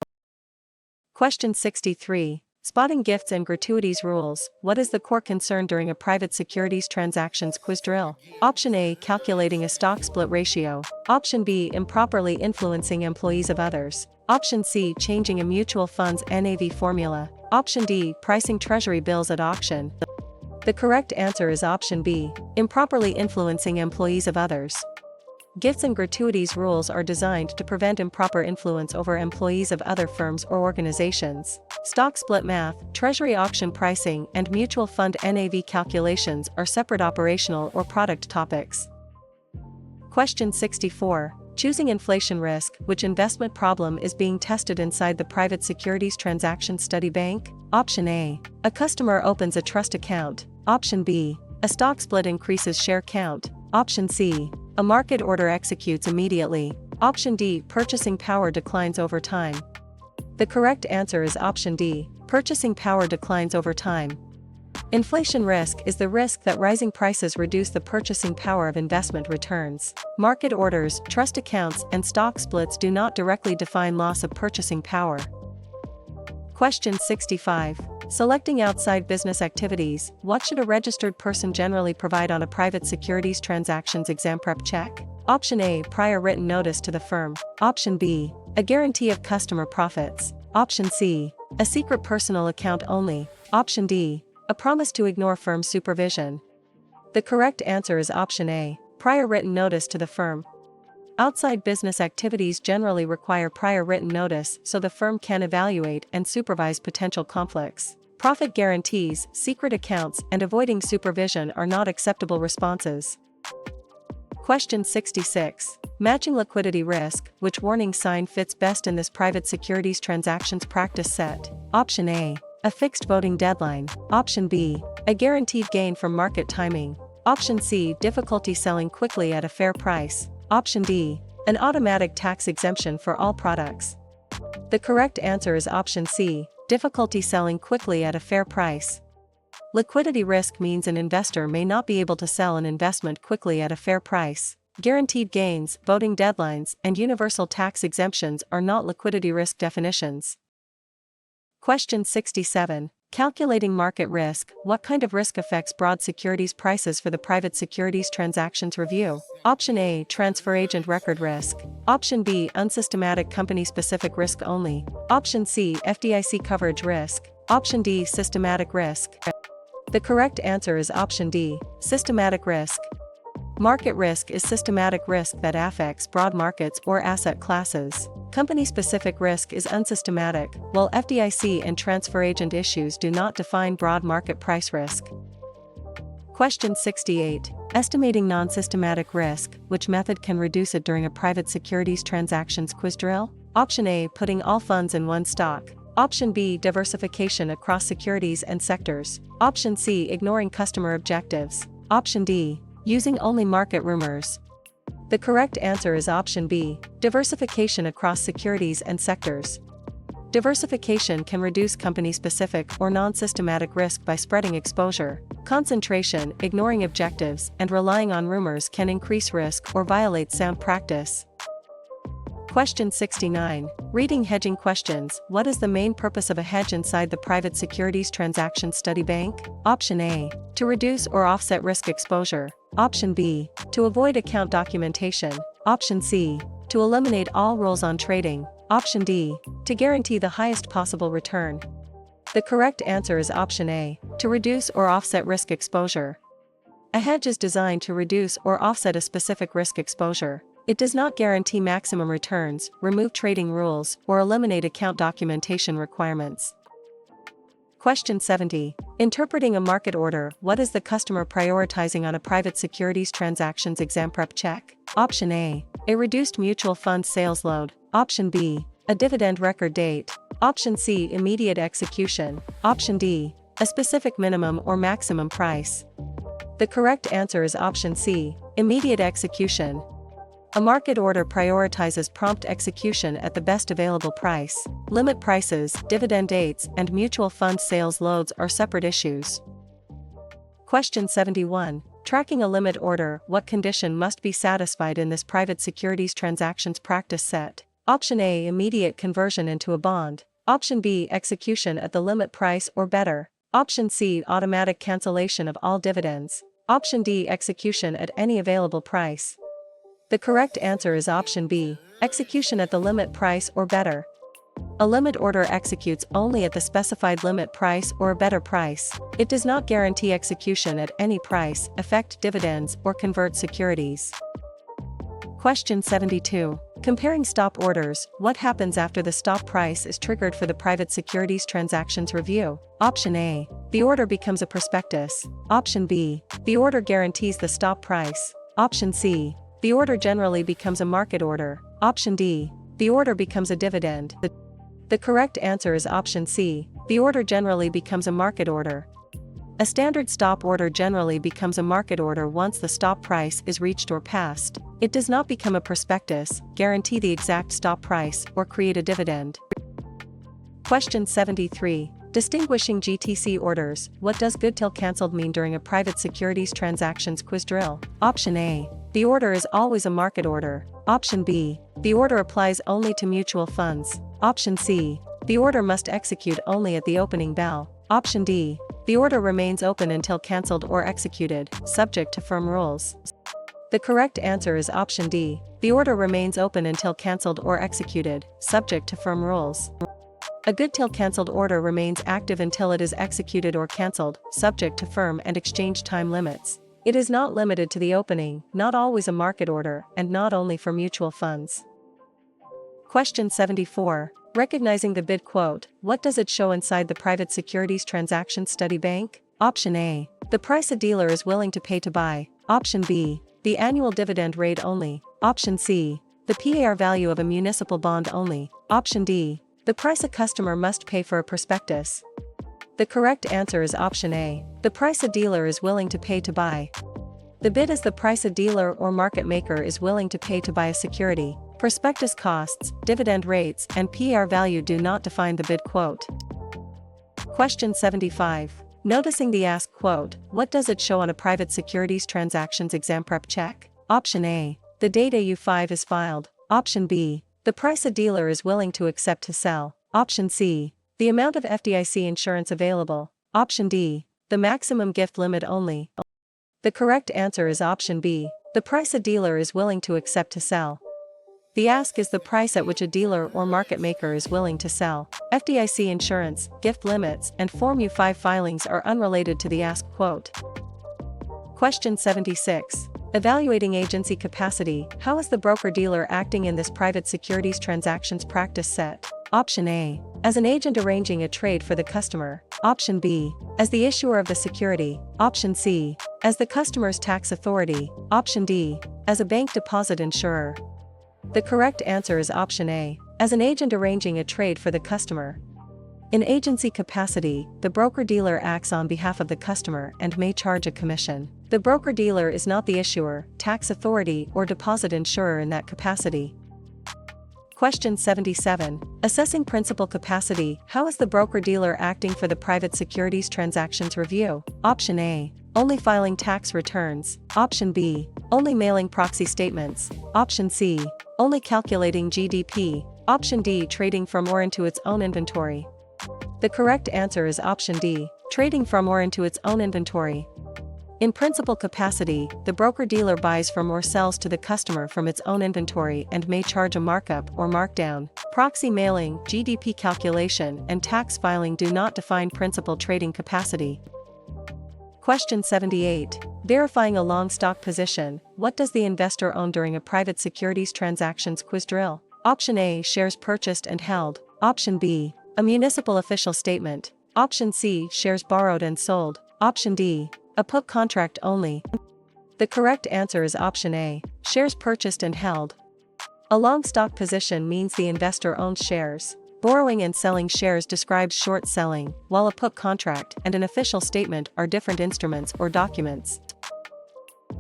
A: Question 63. Spotting gifts and gratuities rules, what is the core concern during a private securities transactions quiz drill? Option A, calculating a stock split ratio. Option B, improperly influencing employees of others. Option C, changing a mutual fund's NAV formula. Option D, pricing treasury bills at auction. The correct answer is option B, improperly influencing employees of others. Gifts and gratuities rules are designed to prevent improper influence over employees of other firms or organizations. Stock split math, treasury auction pricing, and mutual fund NAV calculations are separate operational or product topics. Question 64. Choosing inflation risk, which investment problem is being tested inside the private securities transaction study bank? Option A, a customer opens a trust account. Option B, a stock split increases share count. Option C, a market order executes immediately. Option D, purchasing power declines over time. The correct answer is option D, purchasing power declines over time. Inflation risk is the risk that rising prices reduce the purchasing power of investment returns. Market orders, trust accounts, and stock splits do not directly define loss of purchasing power. Question 65. Selecting outside business activities, what should a registered person generally provide on a private securities transactions exam prep check? Option A, prior written notice to the firm. Option B, a guarantee of customer profits. Option C, a secret personal account only. Option D, a promise to ignore firm supervision. The correct answer is option A, prior written notice to the firm. Outside business activities generally require prior written notice so the firm can evaluate and supervise potential conflicts. Profit guarantees, secret accounts, and avoiding supervision are not acceptable responses. Question 66. Matching liquidity risk, which warning sign fits best in this private securities transactions practice set? Option A. A fixed voting deadline. Option B. A guaranteed gain from market timing. Option C. Difficulty selling quickly at a fair price. Option D. An automatic tax exemption for all products. The correct answer is option C. Difficulty selling quickly at a fair price. Liquidity risk means an investor may not be able to sell an investment quickly at a fair price. Guaranteed gains, voting deadlines, and universal tax exemptions are not liquidity risk definitions. Question 67. Calculating market risk. What kind of risk affects broad securities prices for the private securities transactions review? Option A. Transfer agent record risk. Option B. Unsystematic company-specific risk only. Option C. FDIC coverage risk. Option D. Systematic risk. The correct answer is option D. Systematic risk. Market risk is systematic risk that affects broad markets or asset classes. Company-specific risk is unsystematic, while FDIC and transfer agent issues do not define broad market price risk. Question 68. Estimating non-systematic risk, which method can reduce it during a private securities transactions quiz drill? Option A. Putting all funds in one stock. Option B. Diversification across securities and sectors. Option C. Ignoring customer objectives. Option D. Using only market rumors. The correct answer is option B. Diversification across securities and sectors. Diversification can reduce company-specific or non-systematic risk by spreading exposure. Concentration, ignoring objectives, and relying on rumors can increase risk or violate sound practice. Question 69. Reading hedging questions. What is the main purpose of a hedge inside the private securities transaction study bank? Option A. To reduce or offset risk exposure. Option B. To avoid account documentation. Option C. To eliminate all rules on trading. Option D. To guarantee the highest possible return. The correct answer is option A. To reduce or offset risk exposure. A hedge is designed to reduce or offset a specific risk exposure. It does not guarantee maximum returns, remove trading rules, or eliminate account documentation requirements. Question 70. Interpreting a market order. What is the customer prioritizing on a private securities transactions exam prep check? Option A. A reduced mutual fund sales load. Option B. A dividend record date. Option C. Immediate execution. Option D. A specific minimum or maximum price. The correct answer is option C. Immediate execution. A market order prioritizes prompt execution at the best available price. Limit prices, dividend dates, and mutual fund sales loads are separate issues. Question 71. Tracking a limit order. What condition must be satisfied in this private securities transactions practice set? Option A. Immediate conversion into a bond. Option B. Execution at the limit price or better. Option C. Automatic cancellation of all dividends. Option D. Execution at any available price. The correct answer is option B. Execution at the limit price or better. A limit order executes only at the specified limit price or a better price. It does not guarantee execution at any price, affect dividends, or convert securities. Question 72. Comparing stop orders. What happens after the stop price is triggered for the private securities transactions review? Option A. The order becomes a prospectus. Option B. The order guarantees the stop price. Option C. The order generally becomes a market order. Option D. The order becomes a dividend. The correct answer is option C. The order generally becomes a market order. A standard stop order generally becomes a market order once the stop price is reached or passed. It does not become a prospectus, guarantee the exact stop price, or create a dividend. Question 73. Distinguishing GTC orders. What does good till cancelled mean during a private securities transactions quiz drill? Option A. The order is always a market order. Option B. The order applies only to mutual funds. Option C. The order must execute only at the opening bell. Option D. The order remains open until cancelled or executed, subject to firm rules. The correct answer is option D. The order remains open until cancelled or executed, subject to firm rules. A good till cancelled order remains active until it is executed or cancelled, subject to firm and exchange time limits. It is not limited to the opening, not always a market order, and not only for mutual funds. Question 74. Recognizing the bid quote, what does it show inside the private securities transaction study bank? Option A. The price a dealer is willing to pay to buy. Option B. The annual dividend rate only. Option C. The PAR value of a municipal bond only. Option D. The price a customer must pay for a prospectus. The correct answer is option A. The price a dealer is willing to pay to buy. The bid is the price a dealer or market maker is willing to pay to buy a security. Prospectus costs, dividend rates, and PAR value do not define the bid quote. Question 75. Noticing the ask quote, what does it show on a private securities transactions exam prep check? Option A. The date AU5 is filed. Option B. The price a dealer is willing to accept to sell. Option C. The amount of FDIC insurance available. Option D. The maximum gift limit only. The correct answer is option B. The price a dealer is willing to accept to sell. The ask is the price at which a dealer or market maker is willing to sell. FDIC insurance, gift limits, and Form U5 filings are unrelated to the ask quote. Question 76. Evaluating agency capacity. How is the broker-dealer acting in this private securities transactions practice set? Option A. As an agent arranging a trade for the customer. Option B. As the issuer of the security. Option C. As the customer's tax authority. Option D. As a bank deposit insurer. The correct answer is option A. As an agent arranging a trade for the customer. In agency capacity, the broker-dealer acts on behalf of the customer and may charge a commission. The broker-dealer is not the issuer, tax authority, or deposit insurer in that capacity. Question 77. Assessing principal capacity. How is the broker-dealer acting for the private securities transactions review? Option A. Only filing tax returns. Option B. Only mailing proxy statements. Option C. Only calculating GDP. Option D. Trading from or into its own inventory. The correct answer is option D. Trading from or into its own inventory. In principal capacity, the broker-dealer buys from or sells to the customer from its own inventory and may charge a markup or markdown. Proxy mailing, GDP calculation, and tax filing do not define principal trading capacity. Question 78. Verifying a long stock position. What does the investor own during a private securities transactions quiz drill? Option A. Shares purchased and held. Option B. A municipal official statement. Option C. Shares borrowed and sold. Option D. A put contract only. The correct answer is option A. Shares purchased and held. A long stock position means the investor owns shares. Borrowing and selling shares describes short selling, while a put contract and an official statement are different instruments or documents.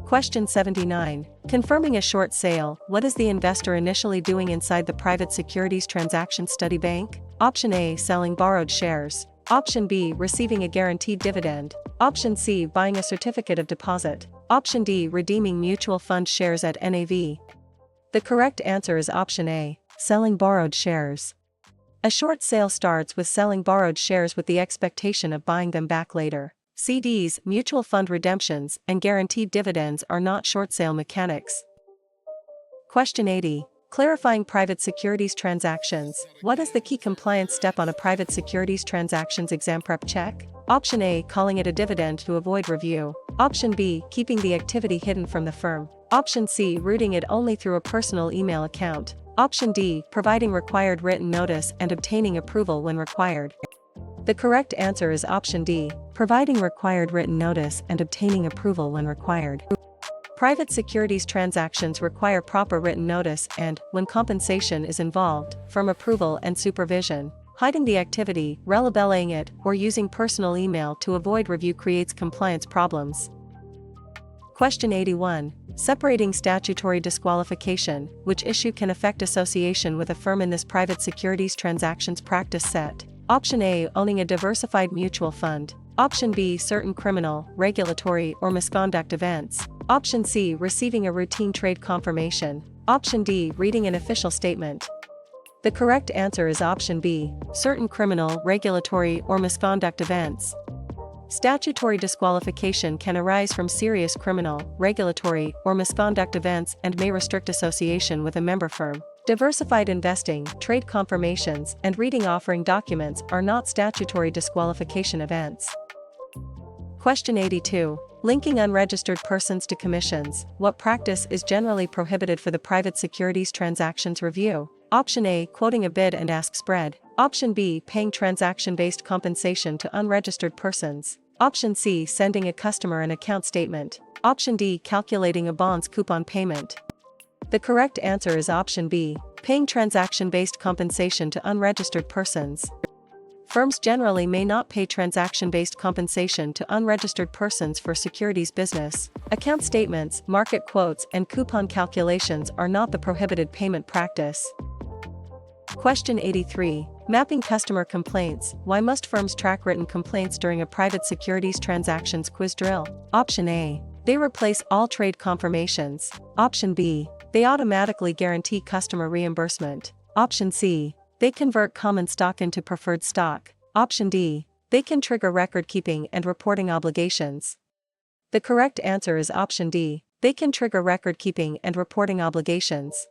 A: Question 79. Confirming a short sale. What is the investor initially doing inside the private securities transaction study bank? Option A. Selling borrowed shares. Option B. Receiving a guaranteed dividend. Option C. Buying a certificate of deposit. Option D. Redeeming mutual fund shares at NAV. The correct answer is option A. Selling borrowed shares. A short sale starts with selling borrowed shares with the expectation of buying them back later. CDs, mutual fund redemptions, and guaranteed dividends are not short sale mechanics. Question 80. Clarifying private securities transactions. What is the key compliance step on a private securities transactions exam prep check? Option A. Calling it a dividend to avoid review. Option B. Keeping the activity hidden from the firm. Option C. Routing it only through a personal email account. Option D. Providing required written notice and obtaining approval when required. The correct answer is option D. Providing required written notice and obtaining approval when required. Private securities transactions require proper written notice and, when compensation is involved, firm approval and supervision. Hiding the activity, relabeling it, or using personal email to avoid review creates compliance problems. Question 81. Separating statutory disqualification. Which issue can affect association with a firm in this private securities transactions practice set? Option A. Owning a diversified mutual fund. Option B. Certain criminal, regulatory, or misconduct events. Option C. Receiving a routine trade confirmation. Option D. Reading an official statement. The correct answer is option B. Certain criminal, regulatory, or misconduct events. Statutory disqualification can arise from serious criminal, regulatory, or misconduct events and may restrict association with a member firm. Diversified investing, trade confirmations, and reading offering documents are not statutory disqualification events. Question 82. Linking unregistered persons to commissions. What practice is generally prohibited for the Private Securities Transactions Review? Option A. Quoting a bid and ask spread. Option B. Paying transaction-based compensation to unregistered persons. Option C. Sending a customer an account statement. Option D. Calculating a bond's coupon payment. The correct answer is option B. Paying transaction-based compensation to unregistered persons. Firms generally may not pay transaction-based compensation to unregistered persons for securities business. Account statements, market quotes, and coupon calculations are not the prohibited payment practice. Question 83. Mapping customer complaints. Why must firms track written complaints during a private securities transactions quiz drill? Option A. They replace all trade confirmations. Option B. They automatically guarantee customer reimbursement. Option C. They convert common stock into preferred stock. Option D. They can trigger record-keeping and reporting obligations. The correct answer is option D. They can trigger record-keeping and reporting obligations.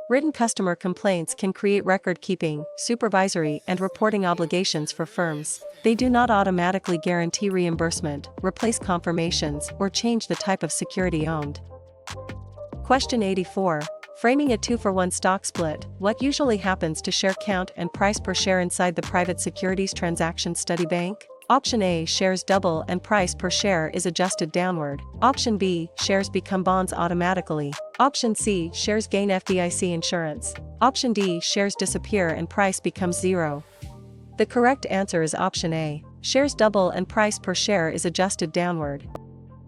A: Written customer complaints can create record-keeping, supervisory, and reporting obligations for firms. They do not automatically guarantee reimbursement, replace confirmations, or change the type of security owned. Question 84. Framing a 2-for-1 stock split. What usually happens to share count and price per share inside the Private Securities Transaction Study Bank? Option A. Shares double and price per share is adjusted downward. Option B. Shares become bonds automatically. Option C. Shares gain FDIC insurance. Option D. Shares disappear and price becomes zero. The correct answer is option A. Shares double and price per share is adjusted downward.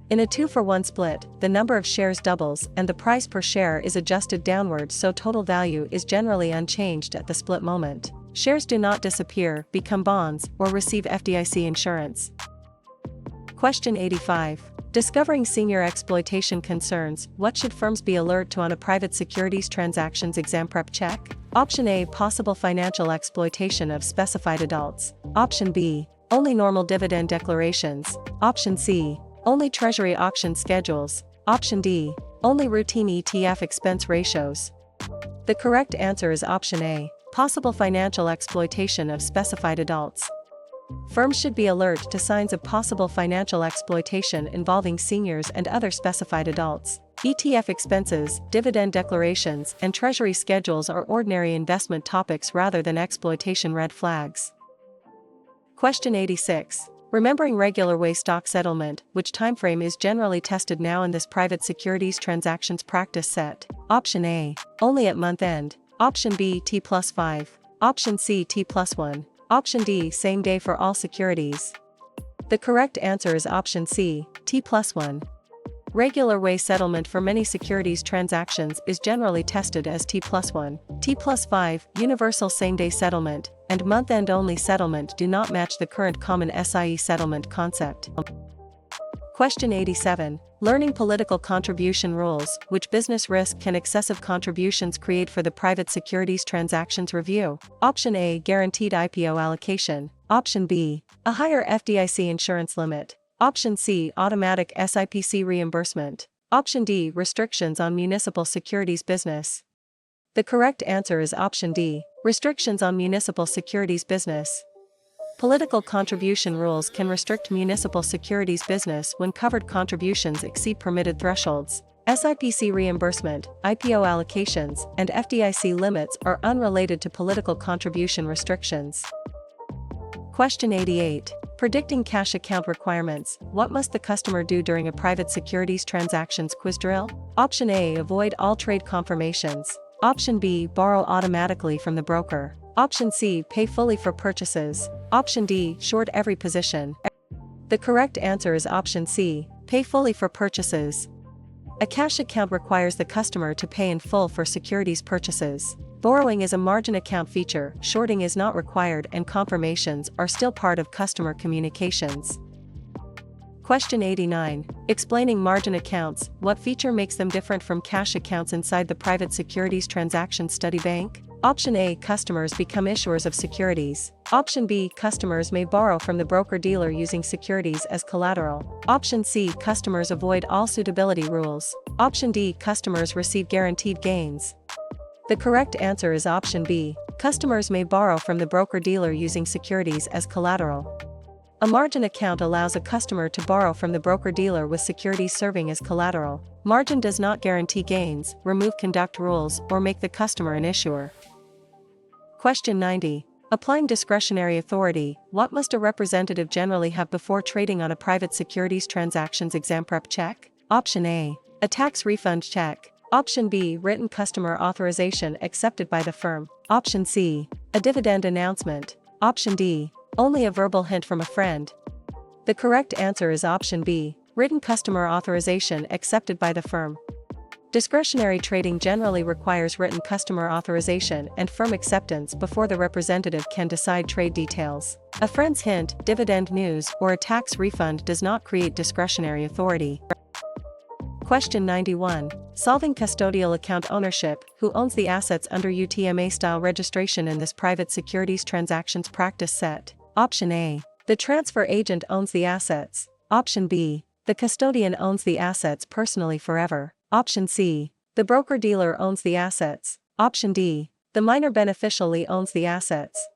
A: In a 2-for-1 split, the number of shares doubles and the price per share is adjusted downward, so total value is generally unchanged at the split moment. Shares do not disappear, become bonds, or receive FDIC insurance. Question 85. Discovering senior exploitation concerns. What should firms be alert to on a private securities transactions exam prep check? Option A. Possible financial exploitation of specified adults. Option B. Only normal dividend declarations. Option C. Only treasury auction schedules. Option D. Only routine ETF expense ratios. The correct answer is option A. Possible financial exploitation of specified adults. Firms should be alert to signs of possible financial exploitation involving seniors and other specified adults. ETF expenses, dividend declarations, and treasury schedules are ordinary investment topics rather than exploitation red flags. Question 86. Remembering regular way stock settlement, which timeframe is generally tested now in this private securities transactions practice set? Option A. Only at month end. Option B. T+5. Option C. T+1. Option D. Same day for all securities. The correct answer is option C. T+1. Regular way settlement for many securities transactions is generally tested as T+1, T+5, universal same-day settlement, and month-end only settlement do not match the current common SIE settlement concept. Question 87. Learning political contribution rules. Which business risk can excessive contributions create for the Private Securities Transactions Review? Option A. Guaranteed IPO allocation. Option B. A higher FDIC insurance limit. Option C. Automatic SIPC reimbursement. Option D. Restrictions on municipal securities business. The correct answer is option D. Restrictions on municipal securities business. Political contribution rules can restrict municipal securities business when covered contributions exceed permitted thresholds. SIPC reimbursement, IPO allocations, and FDIC limits are unrelated to political contribution restrictions. Question 88. Predicting cash account requirements. What must the customer do during a private securities transactions quiz drill? Option A. Avoid all trade confirmations. Option B. Borrow automatically from the broker. Option C. Pay fully for purchases. Option D. Short every position. The correct answer is option C. Pay fully for purchases. A cash account requires the customer to pay in full for securities purchases. Borrowing is a margin account feature, shorting is not required, and confirmations are still part of customer communications. Question 89. Explaining margin accounts. What feature makes them different from cash accounts inside the Private Securities Transactions Study Bank? Option A. Customers become issuers of securities. Option B. Customers may borrow from the broker-dealer using securities as collateral. Option C. Customers avoid all suitability rules. Option D. Customers receive guaranteed gains. The correct answer is option B. Customers may borrow from the broker-dealer using securities as collateral. A margin account allows a customer to borrow from the broker-dealer with securities serving as collateral. Margin does not guarantee gains, remove conduct rules, or make the customer an issuer. Question 90. Applying discretionary authority, what must a representative generally have before trading on a private securities transactions exam prep check? Option A. A tax refund check. Option B. Written customer authorization accepted by the firm. Option C. A dividend announcement. Option D. Only a verbal hint from a friend. The correct answer is option B. Written customer authorization accepted by the firm. Discretionary trading generally requires written customer authorization and firm acceptance before the representative can decide trade details. A friend's hint, dividend news, or a tax refund does not create discretionary authority. Question 91. Solving custodial account ownership, who owns the assets under UTMA-style registration in this private securities transactions practice set? Option A. The transfer agent owns the assets. Option B. The custodian owns the assets personally forever. Option C. The broker-dealer owns the assets. Option D. The minor beneficially owns the assets.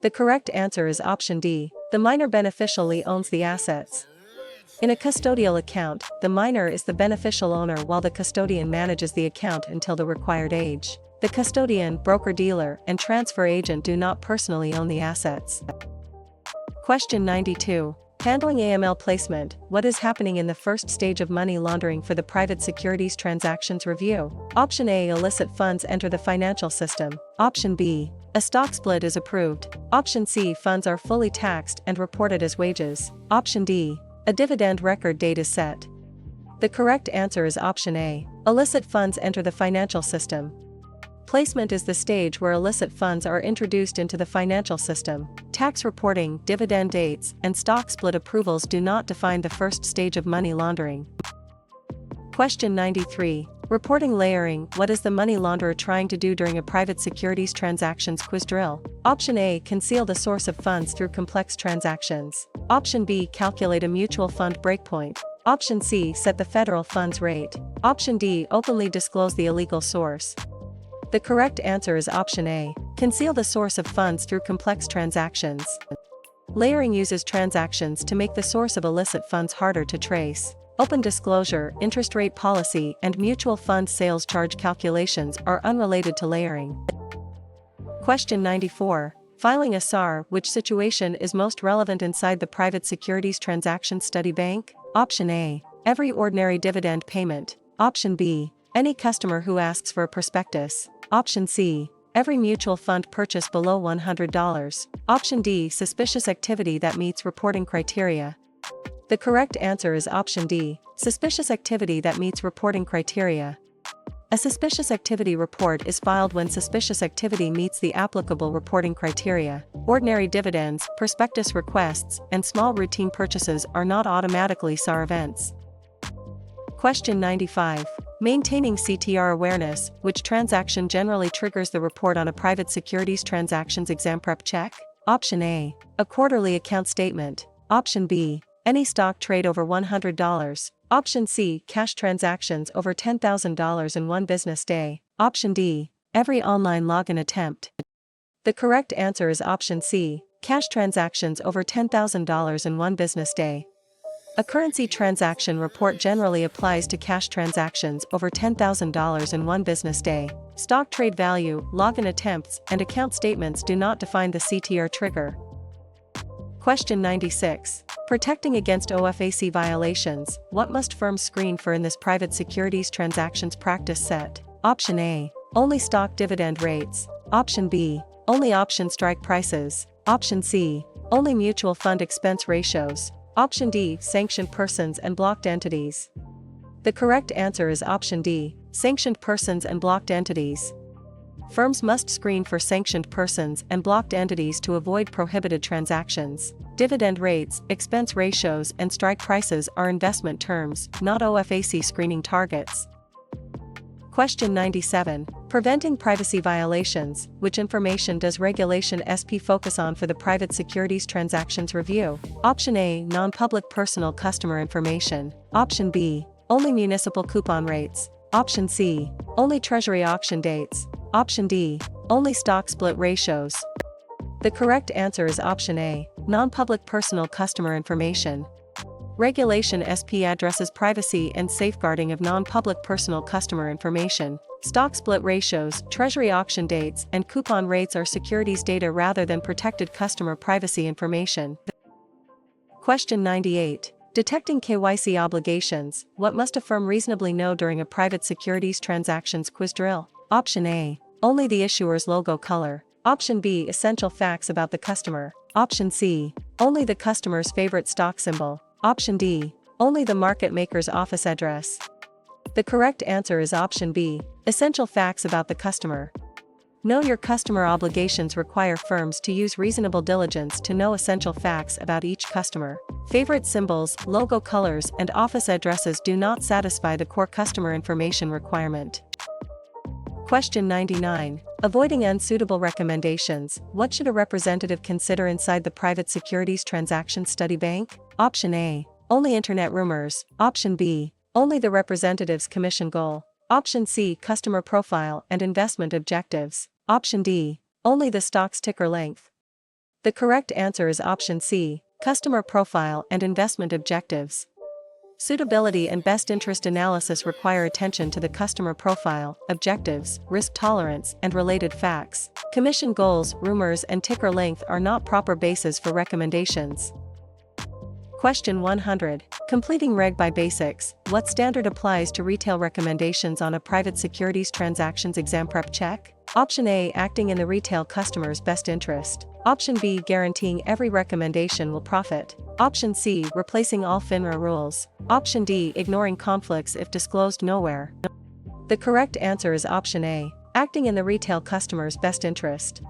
A: The correct answer is option D. The minor beneficially owns the assets. In a custodial account, the minor is the beneficial owner while the custodian manages the account until the required age. The custodian, broker-dealer, and transfer agent do not personally own the assets. Question 92. Handling AML placement, what is happening in the first stage of money laundering for the private securities transactions review? Option A. Illicit funds enter the financial system. Option B. A stock split is approved. Option C. Funds are fully taxed and reported as wages. Option D. A dividend record date is set. The correct answer is option A. Illicit funds enter the financial system. Placement is the stage where illicit funds are introduced into the financial system. Tax reporting, dividend dates, and stock split approvals do not define the first stage of money laundering. Question 93. Reporting layering, what is the money launderer trying to do during a private securities transactions quiz drill? Option A. Conceal the source of funds through complex transactions. Option B. Calculate a mutual fund breakpoint. Option C. Set the federal funds rate. Option D. Openly disclose the illegal source. The correct answer is option A. Conceal the source of funds through complex transactions. Layering uses transactions to make the source of illicit funds harder to trace. Open disclosure, interest rate policy, and mutual fund sales charge calculations are unrelated to layering. Question 94. Filing a SAR, which situation is most relevant inside the private securities transaction study bank? Option A. Every ordinary dividend payment. Option B. Any customer who asks for a prospectus. Option C. Every mutual fund purchase below $100. Option D. Suspicious activity that meets reporting criteria. The correct answer is option D. Suspicious activity that meets reporting criteria. A suspicious activity report is filed when suspicious activity meets the applicable reporting criteria. Ordinary dividends, prospectus requests, and small routine purchases are not automatically SAR events. Question 95. Maintaining CTR awareness, which transaction generally triggers the report on a private securities transactions exam prep check? Option A. A quarterly account statement. Option B. Any stock trade over $100. Option C. Cash transactions over $10,000 in one business day. Option D. Every online login attempt. The correct answer is option C. Cash transactions over $10,000 in one business day. A currency transaction report generally applies to cash transactions over $10,000 in one business day. Stock trade value, login attempts, and account statements do not define the CTR trigger. Question 96. Protecting against OFAC violations, what must firms screen for in this private securities transactions practice set? Option A. Only stock dividend rates. Option B. Only option strike prices. Option C. Only mutual fund expense ratios. Option D. Sanctioned persons and blocked entities. The correct answer is option D. Sanctioned persons and blocked entities. Firms must screen for sanctioned persons and blocked entities to avoid prohibited transactions. Dividend rates, expense ratios, and strike prices are investment terms, not OFAC screening targets. Question 97. Preventing privacy violations, which information does Regulation SP focus on for the private securities transactions review? Option A. Non-public personal customer information. Option B. Only municipal coupon rates. Option C. Only treasury auction dates. Option D. Only stock split ratios. The correct answer is option A. Non-public personal customer information. Regulation SP addresses privacy and safeguarding of non-public personal customer information. Stock split ratios, treasury auction dates, and coupon rates are securities data rather than protected customer privacy information. Question 98. Detecting KYC obligations. What must a firm reasonably know during a private securities transactions quiz drill? Option A. Only the issuer's logo color. Option B. Essential facts about the customer. Option C. Only the customer's favorite stock symbol. Option D. Only the market maker's office address. The correct answer is option B. Essential facts about the customer. Know your customer obligations require firms to use reasonable diligence to know essential facts about each customer. Favorite symbols, logo colors, and office addresses do not satisfy the core customer information requirement. Question 99. Avoiding unsuitable recommendations. What should a representative consider inside the private securities transaction study bank? Option A. Only internet rumors. Option B. Only the representative's commission goal. Option C. Customer profile and investment objectives. Option D. Only the stock's ticker length. The correct answer is option C. Customer profile and investment objectives. Suitability and best interest analysis require attention to the customer profile, objectives, risk tolerance, and related facts. Commission goals, rumors, and ticker length are not proper bases for recommendations. Question 100. Completing Reg by Basics. What standard applies to retail recommendations on a private securities transactions exam prep check? Option A. Acting in the retail customer's best interest. Option B. Guaranteeing every recommendation will profit. Option C. Replacing all FINRA rules. Option D. Ignoring conflicts if disclosed nowhere. The correct answer is option A. Acting in the retail customer's best interest.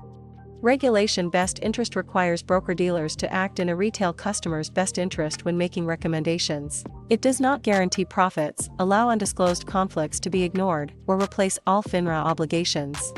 A: Regulation best interest requires broker-dealers to act in a retail customer's best interest when making recommendations. It does not guarantee profits, allow undisclosed conflicts to be ignored, or replace all FINRA obligations.